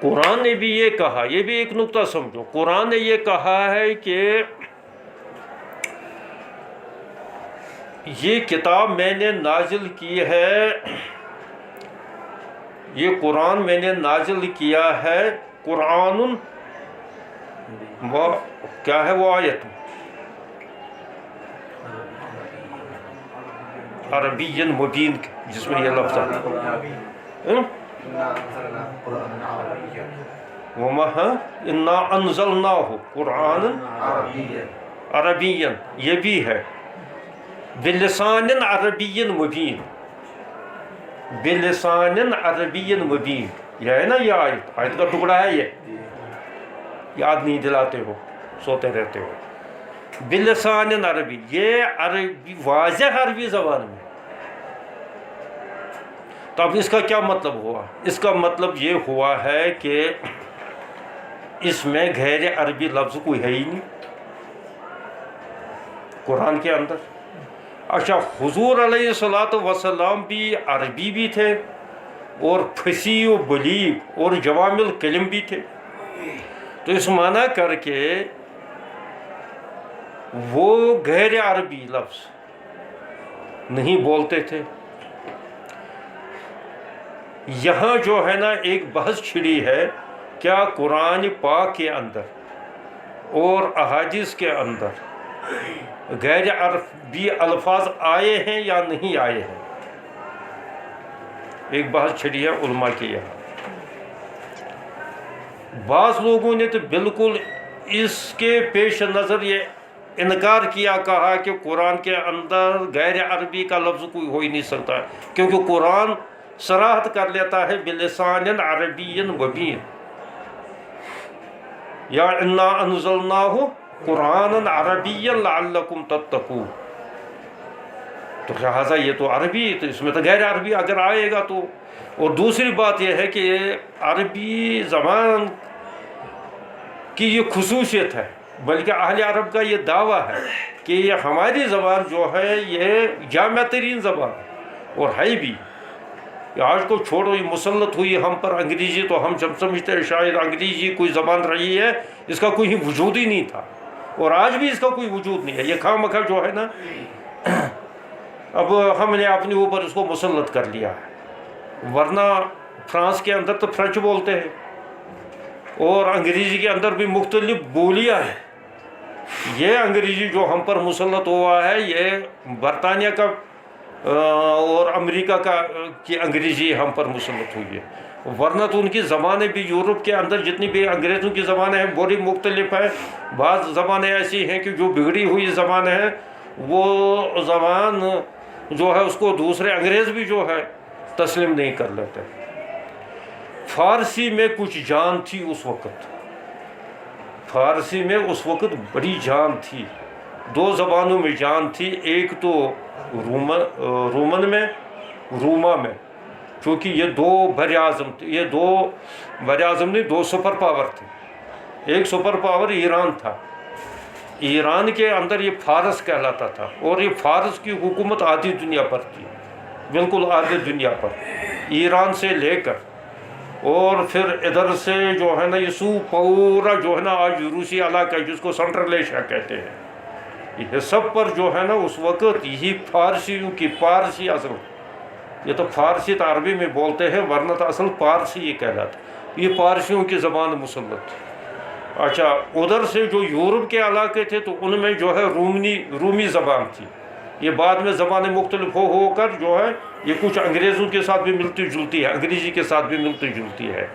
قرآن نے بھی یہ کہا، یہ بھی ایک نقطہ سمجھو، قرآن نے یہ کہا ہے کہ یہ کتاب میں نے نازل کی ہے، یہ قرآن میں نے نازل کیا ہے، قرآن کیا ہے وہ آیت عربی مبین جس میں یہ لفظ ہے، وَمَا إِنَّا أَنزَلْنَاهُ قُرْآنًا عربیًا، یہ بھی ہے بِلِسَانٍ عَرَبِيٍّ مُبِينٍ، بلسان عربی مبین، یہ ہے نا، یہ آیت کا ٹکڑا ہے، یہ یاد نہیں دلاتے ہو، سوتے رہتے ہو. بلسان عربی، یہ عربی، واضح عربی زبان میں. تو اب اس کا کیا مطلب ہوا؟ اس کا مطلب یہ ہوا ہے کہ اس میں غیر عربی لفظ کوئی ہے ہی نہیں قرآن کے اندر. اچھا، حضور علیہ الصلوۃ والسلام بھی عربی بھی تھے اور فصیح و بلیغ اور جوامع الکلم بھی تھے، تو اس معنی کر کے وہ غیر عربی لفظ نہیں بولتے تھے. یہاں جو ہے نا ایک بحث چھڑی ہے، کیا قرآن پاک کے اندر اور احادیث کے اندر غیر عربی الفاظ آئے ہیں یا نہیں آئے ہیں؟ ایک بحث چھڑی ہے علماء کے یہاں. بعض لوگوں نے تو بالکل اس کے پیش نظر یہ انکار کیا، کہا کہ قرآن کے اندر غیر عربی کا لفظ کوئی ہو ہی نہیں سکتا، کیونکہ قرآن صراحت کر لیتا ہے بلسان عربی مبین، یا انا انزلناہ قرآن عربی لعلکم تتقون. تو لہٰذا یہ تو عربی، تو اس میں تو غیر عربی اگر آئے گا تو. اور دوسری بات یہ ہے کہ عربی زبان کی یہ خصوصیت ہے، بلکہ اہل عرب کا یہ دعویٰ ہے کہ یہ ہماری زبان جو ہے یہ جامع ترین زبان اور ہے بھی. آج کو چھوڑو، یہ مسلط ہوئی ہم پر انگریزی، تو ہم جب سمجھتے ہیں شاید انگریزی کوئی زبان رہی ہے، اس کا کوئی وجود ہی نہیں تھا، اور آج بھی اس کا کوئی وجود نہیں ہے. یہ خواہ مخواہ جو ہے نا اب ہم نے اپنے اوپر اس کو مسلط کر لیا ہے. ورنہ فرانس کے اندر تو فرینچ بولتے ہیں، اور انگریزی کے اندر بھی مختلف بولیاں ہیں. یہ انگریزی جو ہم پر مسلط ہوا ہے، یہ برطانیہ کا اور امریکہ کی انگریزی ہم پر مسلط ہوئی ہے. ورنہ تو ان کی زبانیں بھی یورپ کے اندر جتنی بھی انگریزوں کی زبانیں ہیں بڑی مختلف ہیں. بعض زبانیں ایسی ہیں کہ جو بگڑی ہوئی زبانیں ہیں، وہ زبان جو ہے اس کو دوسرے انگریز بھی جو ہے تسلیم نہیں کر لیتے. فارسی میں کچھ جان تھی اس وقت، فارسی میں اس وقت بڑی جان تھی. دو زبانوں میں جان تھی، ایک تو رومن میں، روما میں، چونکہ یہ دو بر اعظم تھے، یہ دو بر اعظم نہیں، دو سپر پاور تھے. ایک سپر پاور ایران تھا، ایران کے اندر یہ فارس کہلاتا تھا، اور یہ فارس کی حکومت آدھی دنیا پر تھی، بالکل آدھی دنیا پر، ایران سے لے کر اور پھر ادھر سے جو ہے نا یہ پورا جو ہے نا آج روسی علاقہ جس کو سنٹرل ایشیا کہتے ہیں، یہ سب پر جو ہے نا اس وقت یہی فارسیوں کی، پارسی اصل، یہ تو فارسی تو عربی میں بولتے ہیں، ورنہ تو اصل پارسی یہ کہلاتا، یہ پارسیوں کی زبان مسلط تھی. اچھا، ادھر سے جو یورپ کے علاقے تھے تو ان میں جو ہے رومی زبان تھی. یہ بعد میں زبانیں مختلف ہو کر جو ہے یہ کچھ انگریزوں کے ساتھ بھی ملتی جلتی ہے، انگریزی کے ساتھ بھی ملتی جلتی ہے.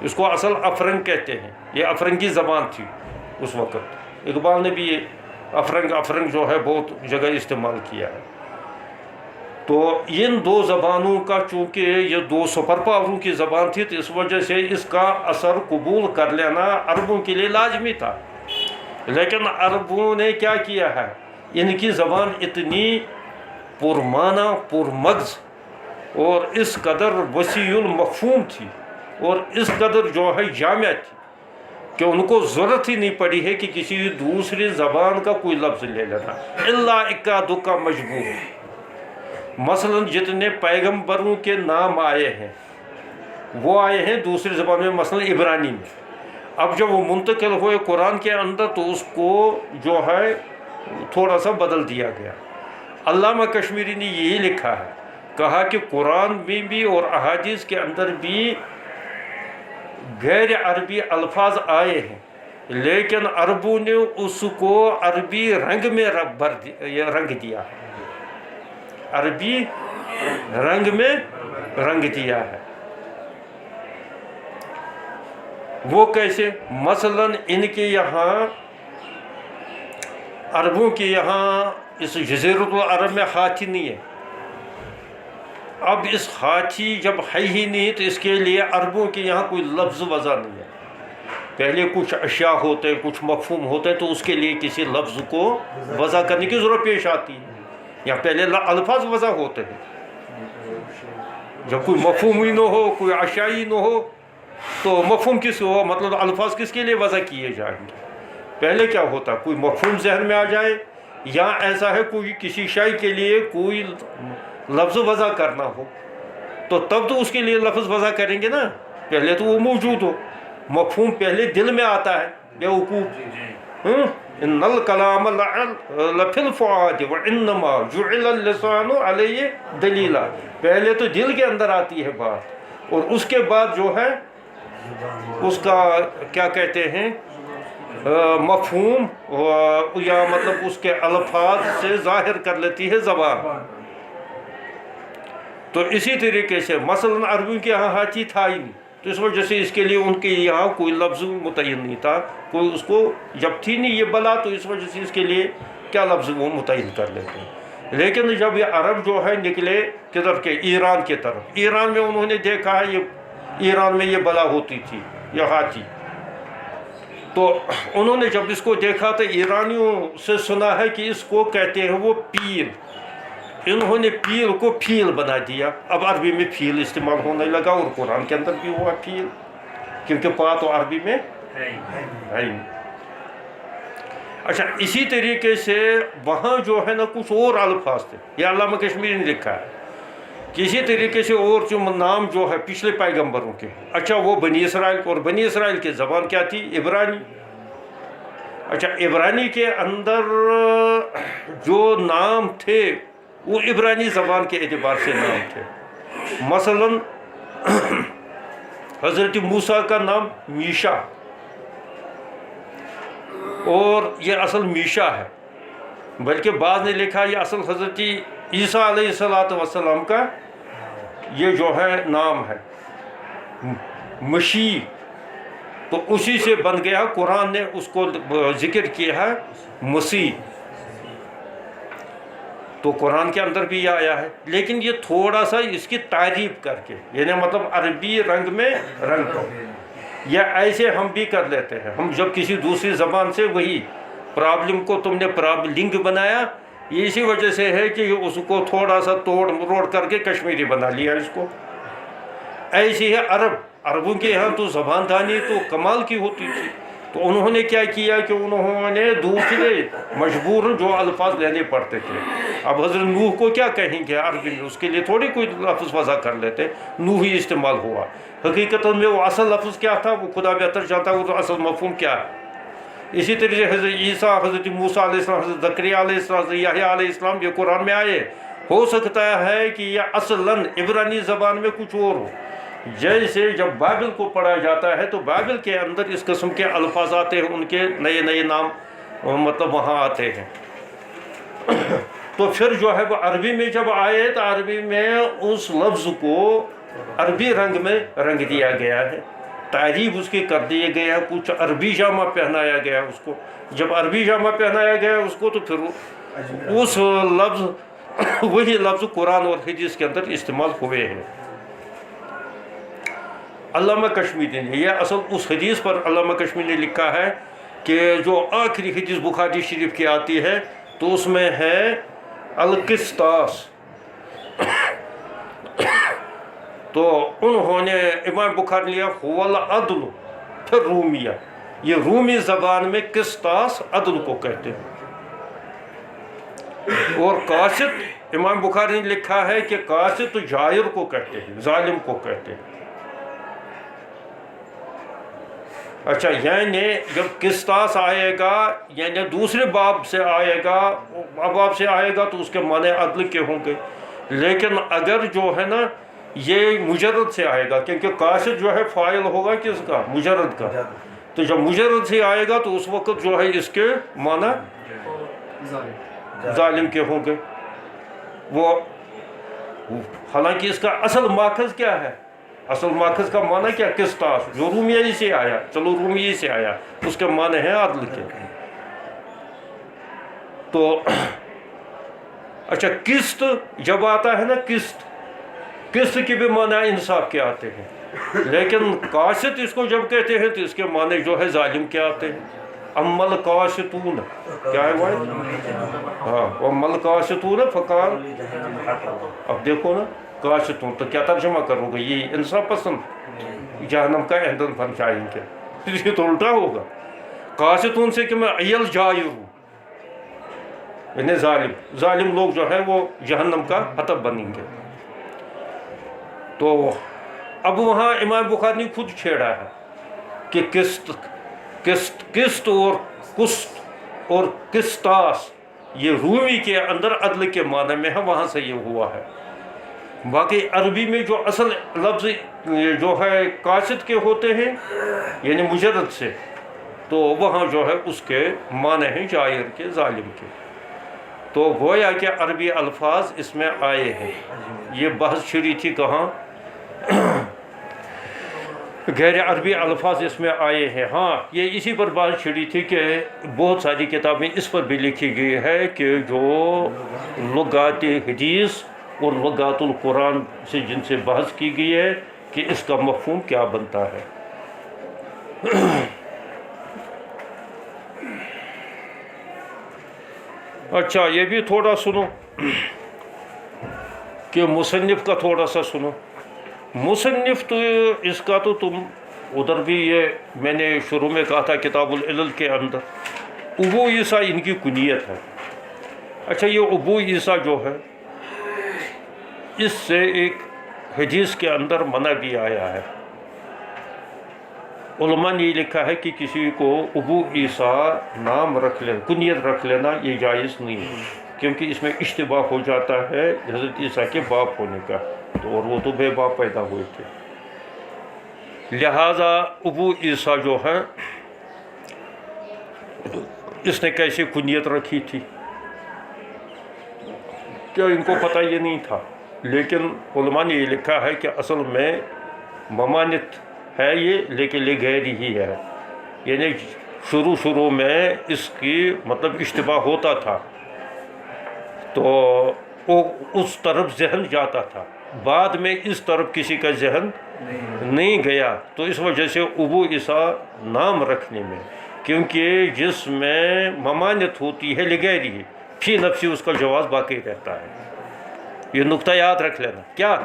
اس کو اصل افرنگ کہتے ہیں، یہ افرنگی زبان تھی اس وقت. اقبال نے بھی یہ افرنگ جو ہے بہت جگہ استعمال کیا ہے. تو ان دو زبانوں کا چونکہ یہ دو سپر پاوروں کی زبان تھی، تو اس وجہ سے اس کا اثر قبول کر لینا عربوں کے لیے لازمی تھا. لیکن عربوں نے کیا کیا ہے، ان کی زبان اتنی پرمعنی، پرمغز اور اس قدر وسیع المفہوم تھی اور اس قدر جو ہے جامع تھی کہ ان کو ضرورت ہی نہیں پڑی ہے کہ کسی دوسری زبان کا کوئی لفظ لے لینا، الا اکا دکا مجبور. مثلا جتنے پیغمبروں کے نام آئے ہیں وہ آئے ہیں دوسری زبان میں، مثلا عبرانی میں. اب جب وہ منتقل ہوئے قرآن کے اندر تو اس کو جو ہے تھوڑا سا بدل دیا گیا. علامہ کشمیری نے یہی لکھا ہے، کہا کہ قرآن میں بھی اور احادیث کے اندر بھی غیر عربی الفاظ آئے ہیں، لیکن عربوں نے اس کو عربی رنگ میں رنگ دیا ہے، عربی رنگ میں رنگ دیا ہے. وہ کیسے؟ مثلا ان کے یہاں عربوں کے یہاں اس جزیرۃ العرب میں ہاتھی نہیں ہے. اب اس ہاتھی جب ہے ہی نہیں تو اس کے لیے عربوں کے یہاں کوئی لفظ وضع نہیں ہے. پہلے کچھ اشیاء ہوتے ہیں، کچھ مفہوم ہوتے ہیں، تو اس کے لیے کسی لفظ کو وضع کرنے کی ضرورت پیش آتی ہے. یا پہلے الفاظ وضع ہوتے ہیں. جب کوئی مفہوم ہی نہ ہو، کوئی اشیاء ہی نہ ہو، تو مفہوم کس ہو، مطلب الفاظ کس کے لیے وضع کیے جائیں گے؟ پہلے کیا ہوتا، کوئی مفہوم ذہن میں آ جائے، یا ایسا ہے کوئی کسی شے کے لیے کوئی لفظ وضع کرنا ہو، تو تب تو اس کے لیے لفظ وضع کریں گے نا. پہلے تو وہ موجود ہو، مفہوم پہلے دل میں آتا ہے. بیوقوف، ان الکلام لفی الفؤاد وانما جعل اللسان علیہ دلیلا. پہلے تو دل کے اندر آتی ہے بات، اور اس کے بعد جو ہے اس کا کیا کہتے ہیں مفہوم، یا مطلب اس کے الفاظ سے ظاہر کر لیتی ہے زبان. تو اسی طریقے سے مثلا عربی کے یہاں ہاتھی تھا ہی نہیں، تو اس وجہ سے اس کے لیے ان کے یہاں کوئی لفظ متعین نہیں تھا. کوئی اس کو جب تھی نہیں یہ بلا، تو اس وجہ سے اس کے لیے کیا لفظ وہ متعین کر لیتے ہیں. لیکن جب یہ عرب جو ہے نکلے کدھر کے، ایران کے طرف، ایران میں انہوں نے دیکھا ہے یہ ایران میں یہ بلا ہوتی تھی، یہ ہاتھی. تو انہوں نے جب اس کو دیکھا تو ایرانیوں سے سنا ہے کہ اس کو کہتے ہیں وہ پیل. انہوں نے پیل کو پھیل بنا دیا. اب عربی میں پھیل استعمال ہونے لگا، اور قرآن کے اندر بھی ہوا پھیل، کیونکہ پا تو عربی میں ہے ہی. اچھا، اسی طریقے سے وہاں جو ہے نا کچھ اور الفاظ تھے، یہ علامہ کشمیری نے لکھا ہے کہ اسی طریقے سے اور جو نام جو ہے پچھلے پیغمبروں کے. اچھا، وہ بنی اسرائیل، اور بنی اسرائیل کی زبان کیا تھی؟ عبرانی. اچھا، عبرانی کے اندر جو نام تھے وہ عبرانی زبان کے اعتبار سے نام تھے. مثلا حضرت موسیٰ کا نام میشا، اور یہ اصل میشا ہے، بلکہ بعض نے لکھا یہ اصل حضرت عیسیٰ علیہ السلام کا یہ جو ہے نام ہے مشی. تو اسی سے بن گیا، قرآن نے اس کو ذکر کیا ہے مسیح. تو قرآن کے اندر بھی یہ آیا ہے، لیکن یہ تھوڑا سا اس کی تعریف کر کے، یعنی مطلب عربی رنگ میں رنگ کو، یا ایسے ہم بھی کر لیتے ہیں. ہم جب کسی دوسری زبان سے وہی پرابلم کو تم نے لنک بنایا، یہ اسی وجہ سے ہے کہ اس کو تھوڑا سا توڑ مروڑ کر کے کشمیری بنا لیا اس کو. ایسی ہے عربوں کے یہاں تو زبان دانی تو کمال کی ہوتی تھی. تو انہوں نے کیا کیا کہ انہوں نے دوسرے مجبور جو الفاظ لینے پڑتے تھے. اب حضرت نوح کو کیا کہیں گے عربی میں، اس کے لیے تھوڑی کوئی لفظ وضع کر لیتے، نوح ہی استعمال ہوا. حقیقت میں وہ اصل لفظ کیا تھا وہ خدا بہتر جانتا ہے، وہ تو اصل مفہوم کیا ہے. اسی طریقے سے حضرت عیسیٰ، حضرت موسیٰ علیہ السلام، حضرت زکریا علیہ السلام، حضرت یحییٰ علیہ السلام یہ قرآن میں آئے. ہو سکتا ہے کہ یہ اصلاً عبرانی زبان میں کچھ اور ہو. جیسے جب بائبل کو پڑھا جاتا ہے تو بائبل کے اندر اس قسم کے الفاظ آتے ہیں، ان کے نئے نئے نام مطلب وہاں آتے ہیں. تو پھر جو ہے وہ عربی میں جب آئے تو عربی میں اس لفظ کو عربی رنگ میں رنگ دیا گیا ہے، تعریف اس کی کر دیے گئے ہے، کچھ عربی جامہ پہنایا گیا اس کو. جب عربی جامہ پہنایا گیا اس کو تو پھر اس لفظ وہی لفظ قرآن اور حدیث کے اندر استعمال ہوئے ہیں. علامہ کشمیری نے یہ اصل اس حدیث پر علامہ کشمیری نے لکھا ہے کہ جو آخری حدیث بخاری شریف کی آتی ہے تو اس میں ہے القسطاس. تو انہوں نے امام بخاری لیا هو العدل، پھر رومیہ، یہ رومی زبان میں قسطاس عدل کو کہتے ہیں. اور قاسط امام بخاری نے لکھا ہے کہ قاسط جائر کو کہتے ہیں، ظالم کو کہتے ہیں. اچھا، یعنی جب قسطاس آئے گا یعنی دوسرے باب سے آئے گا، ابواب سے آئے گا تو اس کے معنی عدل کے ہوں گے. لیکن اگر جو ہے نا یہ مجرد سے آئے گا، کیونکہ قاصد جو ہے فاعل ہوگا کس کا؟ مجرد کا. تو جب مجرد سے آئے گا تو اس وقت جو ہے اس کے معنی ظالم کے ہوں گے. وہ حالانکہ اس کا اصل ماخذ کیا ہے؟ اصل ماخذ کا معنی کیا؟ قسطاس، جو رومیہ سے آیا، چلو رومیہ سے آیا، اس کے معنی ہیں عدل کے. تو اچھا، قسط جب آتا ہے نا، قسط قسط کی بھی معنی انصاف کے آتے ہیں، لیکن قاسط اس کو جب کہتے ہیں تو اس کے معنی جو ہے ظالم کے آتے ہیں۔ امل قاسطون کیا ہے وہ؟ ہاں، امل قاسطون فقال، اب دیکھو نا قاسطون تو کیا ترجمہ کرو گے؟ یہ انصاف پسند جہنم کا ایندھن بن جائیں گے، یہ تو الٹا ہوگا۔ قاسطون سے کہ میں عیل جائر ہوں، یعنی ظالم لوگ جو ہے وہ جہنم کا حطب بنیں گے۔ تو اب وہاں امام بخاری نے خود چھیڑا ہے کہ قسط اور کست اور قسطاس یہ رومی کے اندر عدل کے معنی میں ہے، وہاں سے یہ ہوا ہے۔ باقی عربی میں جو اصل لفظ جو ہے قاسط کے ہوتے ہیں یعنی مجرد سے، تو وہاں جو ہے اس کے معنی ہیں جائر کے، ظالم کے۔ تو گویا کہ عربی الفاظ اس میں آئے ہیں۔ یہ بحث چھڑی تھی کہاں؟ غیر عربی الفاظ اس میں آئے ہیں۔ ہاں، یہ اسی پر بات چھڑی تھی کہ بہت ساری کتابیں اس پر بھی لکھی گئی ہے کہ جو لغات حدیث اور لغات القرآن سے جن سے بحث کی گئی ہے کہ اس کا مفہوم کیا بنتا ہے۔ اچھا، یہ بھی تھوڑا سنو کہ مصنف کا تھوڑا سا سنو۔ مصنف تو اس کا تو تم ادھر بھی، یہ میں نے شروع میں کہا تھا کتاب العلل کے اندر ابو عیسیٰ ان کی کنیت ہے۔ اچھا، یہ ابو عیسیٰ جو ہے اس سے ایک حدیث کے اندر منع بھی آیا ہے۔ علماء نے یہ لکھا ہے کہ کسی کو ابو عیسیٰ نام رکھ لینا، کنیت رکھ لینا، یہ جائز نہیں ہے، کیونکہ اس میں اشتباہ ہو جاتا ہے حضرت عیسیٰ کے باپ ہونے کا، تو اور وہ تو بے باپ پیدا ہوئے تھے۔ لہٰذا ابو عیسیٰ جو ہے اس نے کیسے کنیت رکھی تھی کیا ان کو پتہ یہ نہیں تھا، لیکن علماء نے یہ لکھا ہے کہ اصل میں ممانت ہے یہ، لیکن لغیر ہی ہے، یعنی شروع میں اس کی مطلب اشتباہ ہوتا تھا تو وہ اس طرف ذہن جاتا تھا، بعد میں اس طرف کسی کا ذہن نہیں گیا، تو اس وجہ سے ابو عیسیٰ نام رکھنے میں، کیونکہ جس میں ممانت ہوتی ہے لغیری فی نفسی اس کا جواز باقی رہتا ہے۔ یہ نقطہ یاد رکھ لینا۔ کیا؟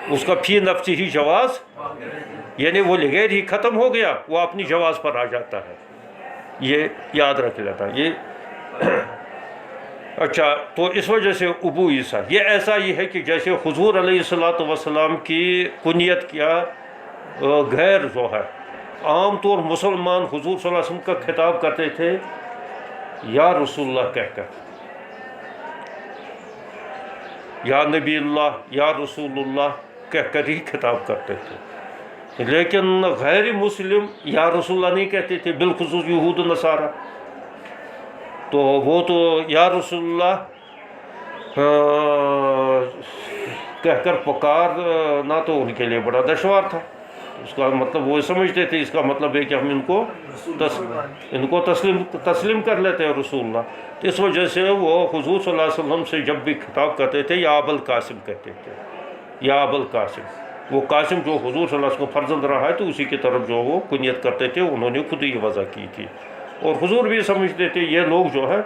اس کا فی نفسی ہی جواز، یعنی وہ لغیر ہی ختم ہو گیا، وہ اپنی جواز پر آ جاتا ہے، یہ یاد رکھ لیتا یہ۔ اچھا، تو اس وجہ سے ابو عیسیٰ یہ ایسا ہی ہے کہ جیسے حضور علیہ السلام کی کنیت کیا غیر جو ہے، عام طور مسلمان حضور صلی اللہ علیہ وسلم کا خطاب کرتے تھے یا رسول اللہ کہہ کر، یا نبی اللہ، یا رسول اللہ کہہ کر ہی خطاب کرتے تھے، لیکن غیر مسلم یا رسول اللہ نہیں کہتے تھے، بالخصوص یہود و نصارہ، تو وہ تو یا رسول اللہ کہہ کر پکارنا تو ان کے لیے بڑا دشوار تھا۔ اس کا مطلب وہ سمجھتے تھے اس کا مطلب ہے کہ ہم ان کو تسلیم کر لیتے ہیں رسول اللہ، تو اس وجہ سے وہ حضور صلی اللہ علیہ وسلم سے جب بھی خطاب کرتے تھے یا ابو القاسم کہتے تھے، یا ابو القاسم۔ وہ قاسم جو حضور صلی اللہ علیہ وسلم کو فرزند رہا ہے تو اسی کی طرف جو وہ کنیت کرتے تھے، انہوں نے خود ہی وضع کی تھی، اور حضور بھی سمجھتے تھے یہ لوگ جو ہے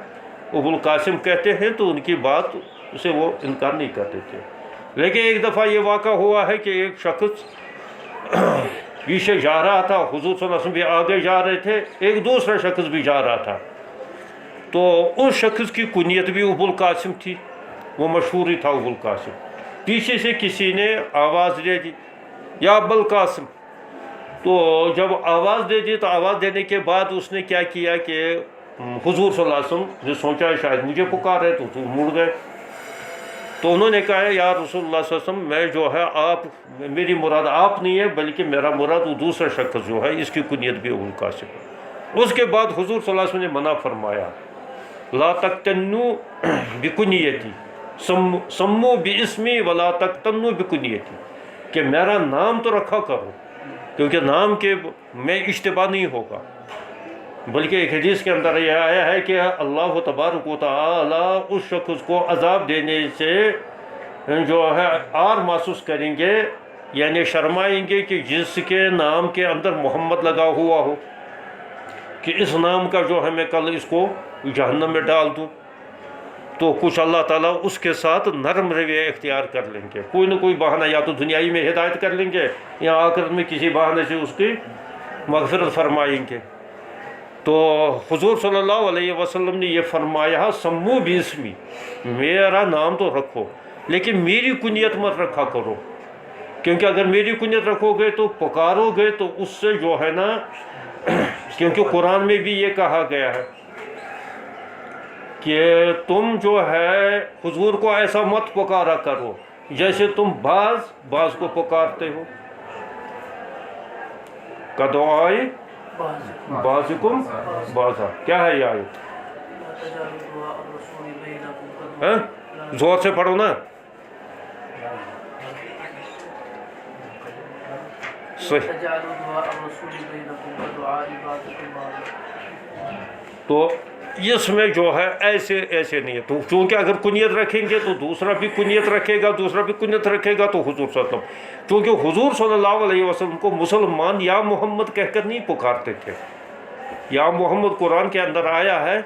ابو القاسم کہتے ہیں، تو ان کی بات سے وہ انکار نہیں کرتے تھے۔ لیکن ایک دفعہ یہ واقعہ ہوا ہے کہ ایک شخص پیچھے جا رہا تھا، حضور صلی اللہ علیہ وسلم بھی آگے جا رہے تھے، ایک دوسرا شخص بھی جا رہا تھا، تو اس شخص کی کنیت بھی ابو القاسم تھی، وہ مشہور ہی تھا ابو القاسم۔ پیچھے سے کسی نے آواز دے دی یا ابو القاسم، تو جب آواز دے دی تو آواز دینے کے بعد اس نے کیا کیا کہ حضور صلی اللہ علیہ وسلم نے سوچا شاید مجھے پکار ہے، تو مڑ گئے، تو انہوں نے کہا یا رسول اللہ صلی اللہ علیہ وسلم، میں جو ہے آپ، میری مراد آپ نہیں ہے بلکہ میرا مراد وہ دوسرا شخص جو ہے، اس کی کنیت بھی ابو القاسم ہے۔ اس کے بعد حضور صلی اللہ علیہ وسلم نے منع فرمایا، لا تقتنوا بکنیتی، سمو باسمی ولا تقتنوا بکنیتی، کہ میرا نام تو رکھا کرو، کیونکہ نام کے میں اشتباہ نہیں ہوگا، بلکہ ایک حدیث کے اندر یہ آیا ہے کہ اللہ تبارک و تعالی اس شخص کو عذاب دینے سے جو ہے آر محسوس کریں گے، یعنی شرمائیں گے کہ جس کے نام کے اندر محمد لگا ہوا ہو، کہ اس نام کا جو ہے میں کل اس کو جہنم میں ڈال دوں. تو کچھ اللہ تعالیٰ اس کے ساتھ نرم رویہ اختیار کر لیں گے، کوئی نہ کوئی بہانہ، یا تو دنیائی میں ہدایت کر لیں گے یا آخرت میں کسی بہانے سے اس کی مغفرت فرمائیں گے. تو حضور صلی اللہ علیہ وسلم نے یہ فرمایا، سمو باسمی، میرا نام تو رکھو لیکن میری کنیت مت رکھا کرو، کیونکہ اگر میری کنیت رکھو گے تو پکارو گے تو اس سے جو ہے نا، کیونکہ قرآن میں بھی یہ کہا گیا ہے کہ تم جو ہے حضور کو ایسا مت پکارا کرو جیسے تم بعض کو پکارتے ہو. کدعائے بعضکم بعضا، کیا ہے یہ آیت؟ زور سے پڑھو نا. صحیح. تو اس میں جو ہے ایسے نہیں ہے. تو چونکہ اگر کنیت رکھیں گے تو دوسرا بھی کنیت رکھے گا، دوسرا بھی کنیت رکھے گا، تو حضور صلی اللہ علیہ وسلم، چونکہ حضور صلی اللہ علیہ وسلم کو مسلمان یا محمد کہہ کر نہیں پکارتے تھے. یا محمد قرآن کے اندر آیا ہے،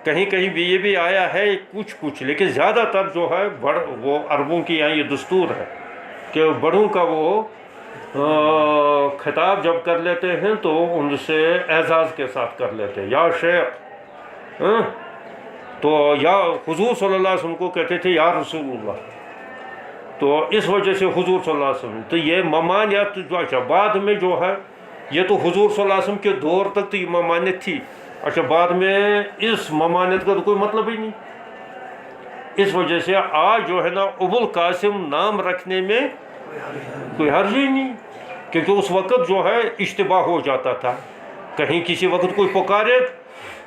کہیں کہیں بھی یہ بھی آیا ہے کچھ، لیکن زیادہ تر جو ہے وہ عربوں کی یہاں یہ دستور ہے کہ بڑوں کا وہ خطاب جب کر لیتے ہیں تو ان سے اعزاز کے ساتھ کر لیتے ہیں، یا شیخ. تو یا حضور صلی اللہ علیہ وسلم کو کہتے تھے یا رسول اللہ. تو اس وجہ سے حضور صلی اللہ علیہ وسلم، تو یہ ممانعت جو اچھا بعد میں جو ہے، یہ تو حضور صلی اللہ علیہ وسلم کے دور تک تو یہ ممانعت تھی. اچھا بعد میں اس ممانعت کا تو کوئی مطلب ہی نہیں. اس وجہ سے آج جو ہے نا ابو القاسم نام رکھنے میں کوئی حرج ہی نہیں، کیونکہ اس وقت جو ہے اشتباہ ہو جاتا تھا. کہیں کسی وقت کوئی پکارے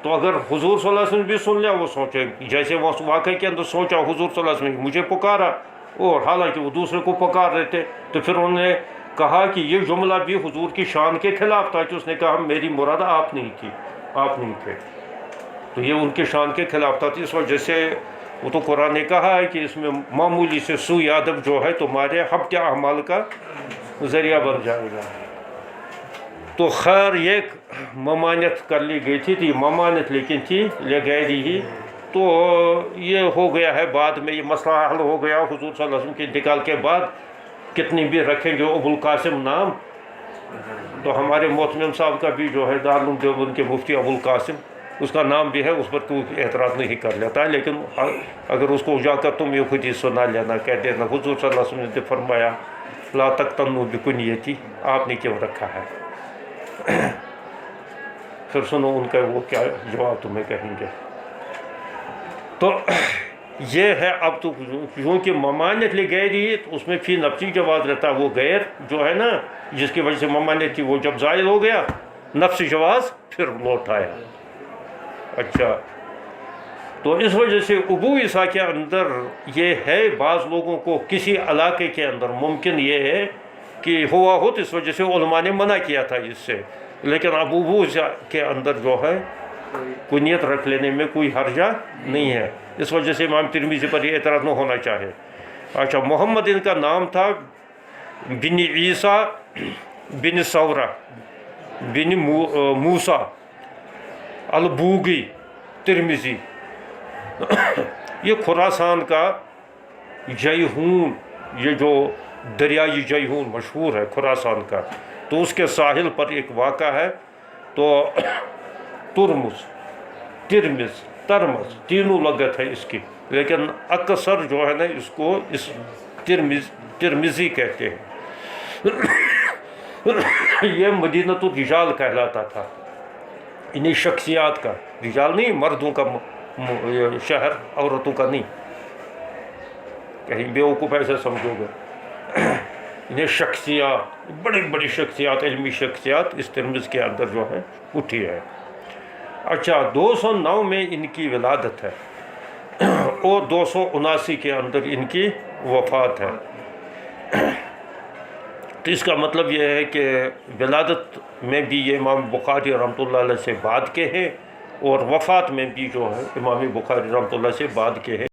تو اگر حضور صلی اللہ علیہ وسلم بھی سن لیا، وہ سوچے جیسے وہ واقعے کے اندر سوچا حضور صلی اللہ علیہ وسلم مجھے پکارا، اور حالانکہ وہ دوسرے کو پکار رہے تھے. تو پھر انہوں نے کہا کہ یہ جملہ بھی حضور کی شان کے خلاف تھا، کہ اس نے کہا میری مراد آپ نہیں تھی، آپ نہیں تھے. تو یہ ان کے شان کے خلاف تھا. اس وجہ سے وہ تو قرآن نے کہا ہے کہ اس میں معمولی سے سوء ادب جو ہے تمہارے حبط اعمال کا ذریعہ بن جائے گا. تو خیر یہ ممانعت کر لی گئی تھی، ممانعت لیکن تھی لغیری ہی. تو یہ ہو گیا ہے بعد میں، یہ مسئلہ حل ہو گیا حضور صلی اللہ علیہ وسلم کے انتقال کے بعد. کتنی بھی رکھیں گے ابو القاسم نام، تو ہمارے محتمم صاحب کا بھی جو ہے دارالعلوم دیوبند کے مفتی ابو القاسم، اس کا نام بھی ہے، اس پر کوئی اعتراض نہیں کر لیتا ہے. لیکن اگر اس کو جا کر تم یہ خود ہی سنا لینا، کہہ دینا حضور صلی اللہ علیہ وسلم نے فرمایا لا تقتنوا بکنیتی، آپ نے کیوں رکھا ہے. پھر سنو ان کا وہ کیا جواب تمہیں کہیں گے. تو یہ ہے. اب تو کیونکہ ممانعت لی گئی رہی تو اس میں فی نفسی جواز رہتا، وہ غیر جو ہے نا جس کی وجہ سے ممانعت تھی وہ جب زائل ہو گیا، نفسی جواز پھر لوٹ آیا. اچھا، تو اس وجہ سے ابو عیسیٰ کے اندر یہ ہے، بعض لوگوں کو کسی علاقے کے اندر ممکن یہ ہے کہ ہوا ہو، تو اس وجہ سے علماء نے منع کیا تھا اس سے. لیکن ابو عیسیٰ کے اندر جو ہے کنیت رکھ لینے میں کوئی حرجہ نہیں ہے. اس وجہ سے امام ترمذی پر یہ اعتراض نہ ہونا چاہے. اچھا، محمد ان کا نام تھا، بن عیسیٰ بن ثورہ بن موسیٰ البوگی ترمذی. یہ خراسان کا جیہون، یہ جو دریائے جیہون مشہور ہے خراسان کا، تو اس کے ساحل پر ایک واقع ہے. تو ترمز تینوں لغت ہے اس کی، لیکن اکثر جو ہے نا اس کو اس ترمزی کہتے ہیں. یہ مدینۃ الرجال کہلاتا تھا، انہیں شخصیات کا، رجال نہیں مردوں کا شہر، عورتوں کا نہیں، کہیں بیوقوف ایسے سمجھو گے. انہیں شخصیات، بڑی بڑی شخصیات، علمی شخصیات اس ترمذ کے اندر جو ہے اٹھی ہے. اچھا، 209 میں ان کی ولادت ہے اور 279 کے اندر ان کی وفات ہے. تو اس کا مطلب یہ ہے کہ ولادت میں بھی یہ امام بخاری رحمۃ اللہ علیہ سے بعد کے ہیں، اور وفات میں بھی جو ہے امام بخاری رحمۃ اللہ سے بعد کے ہیں۔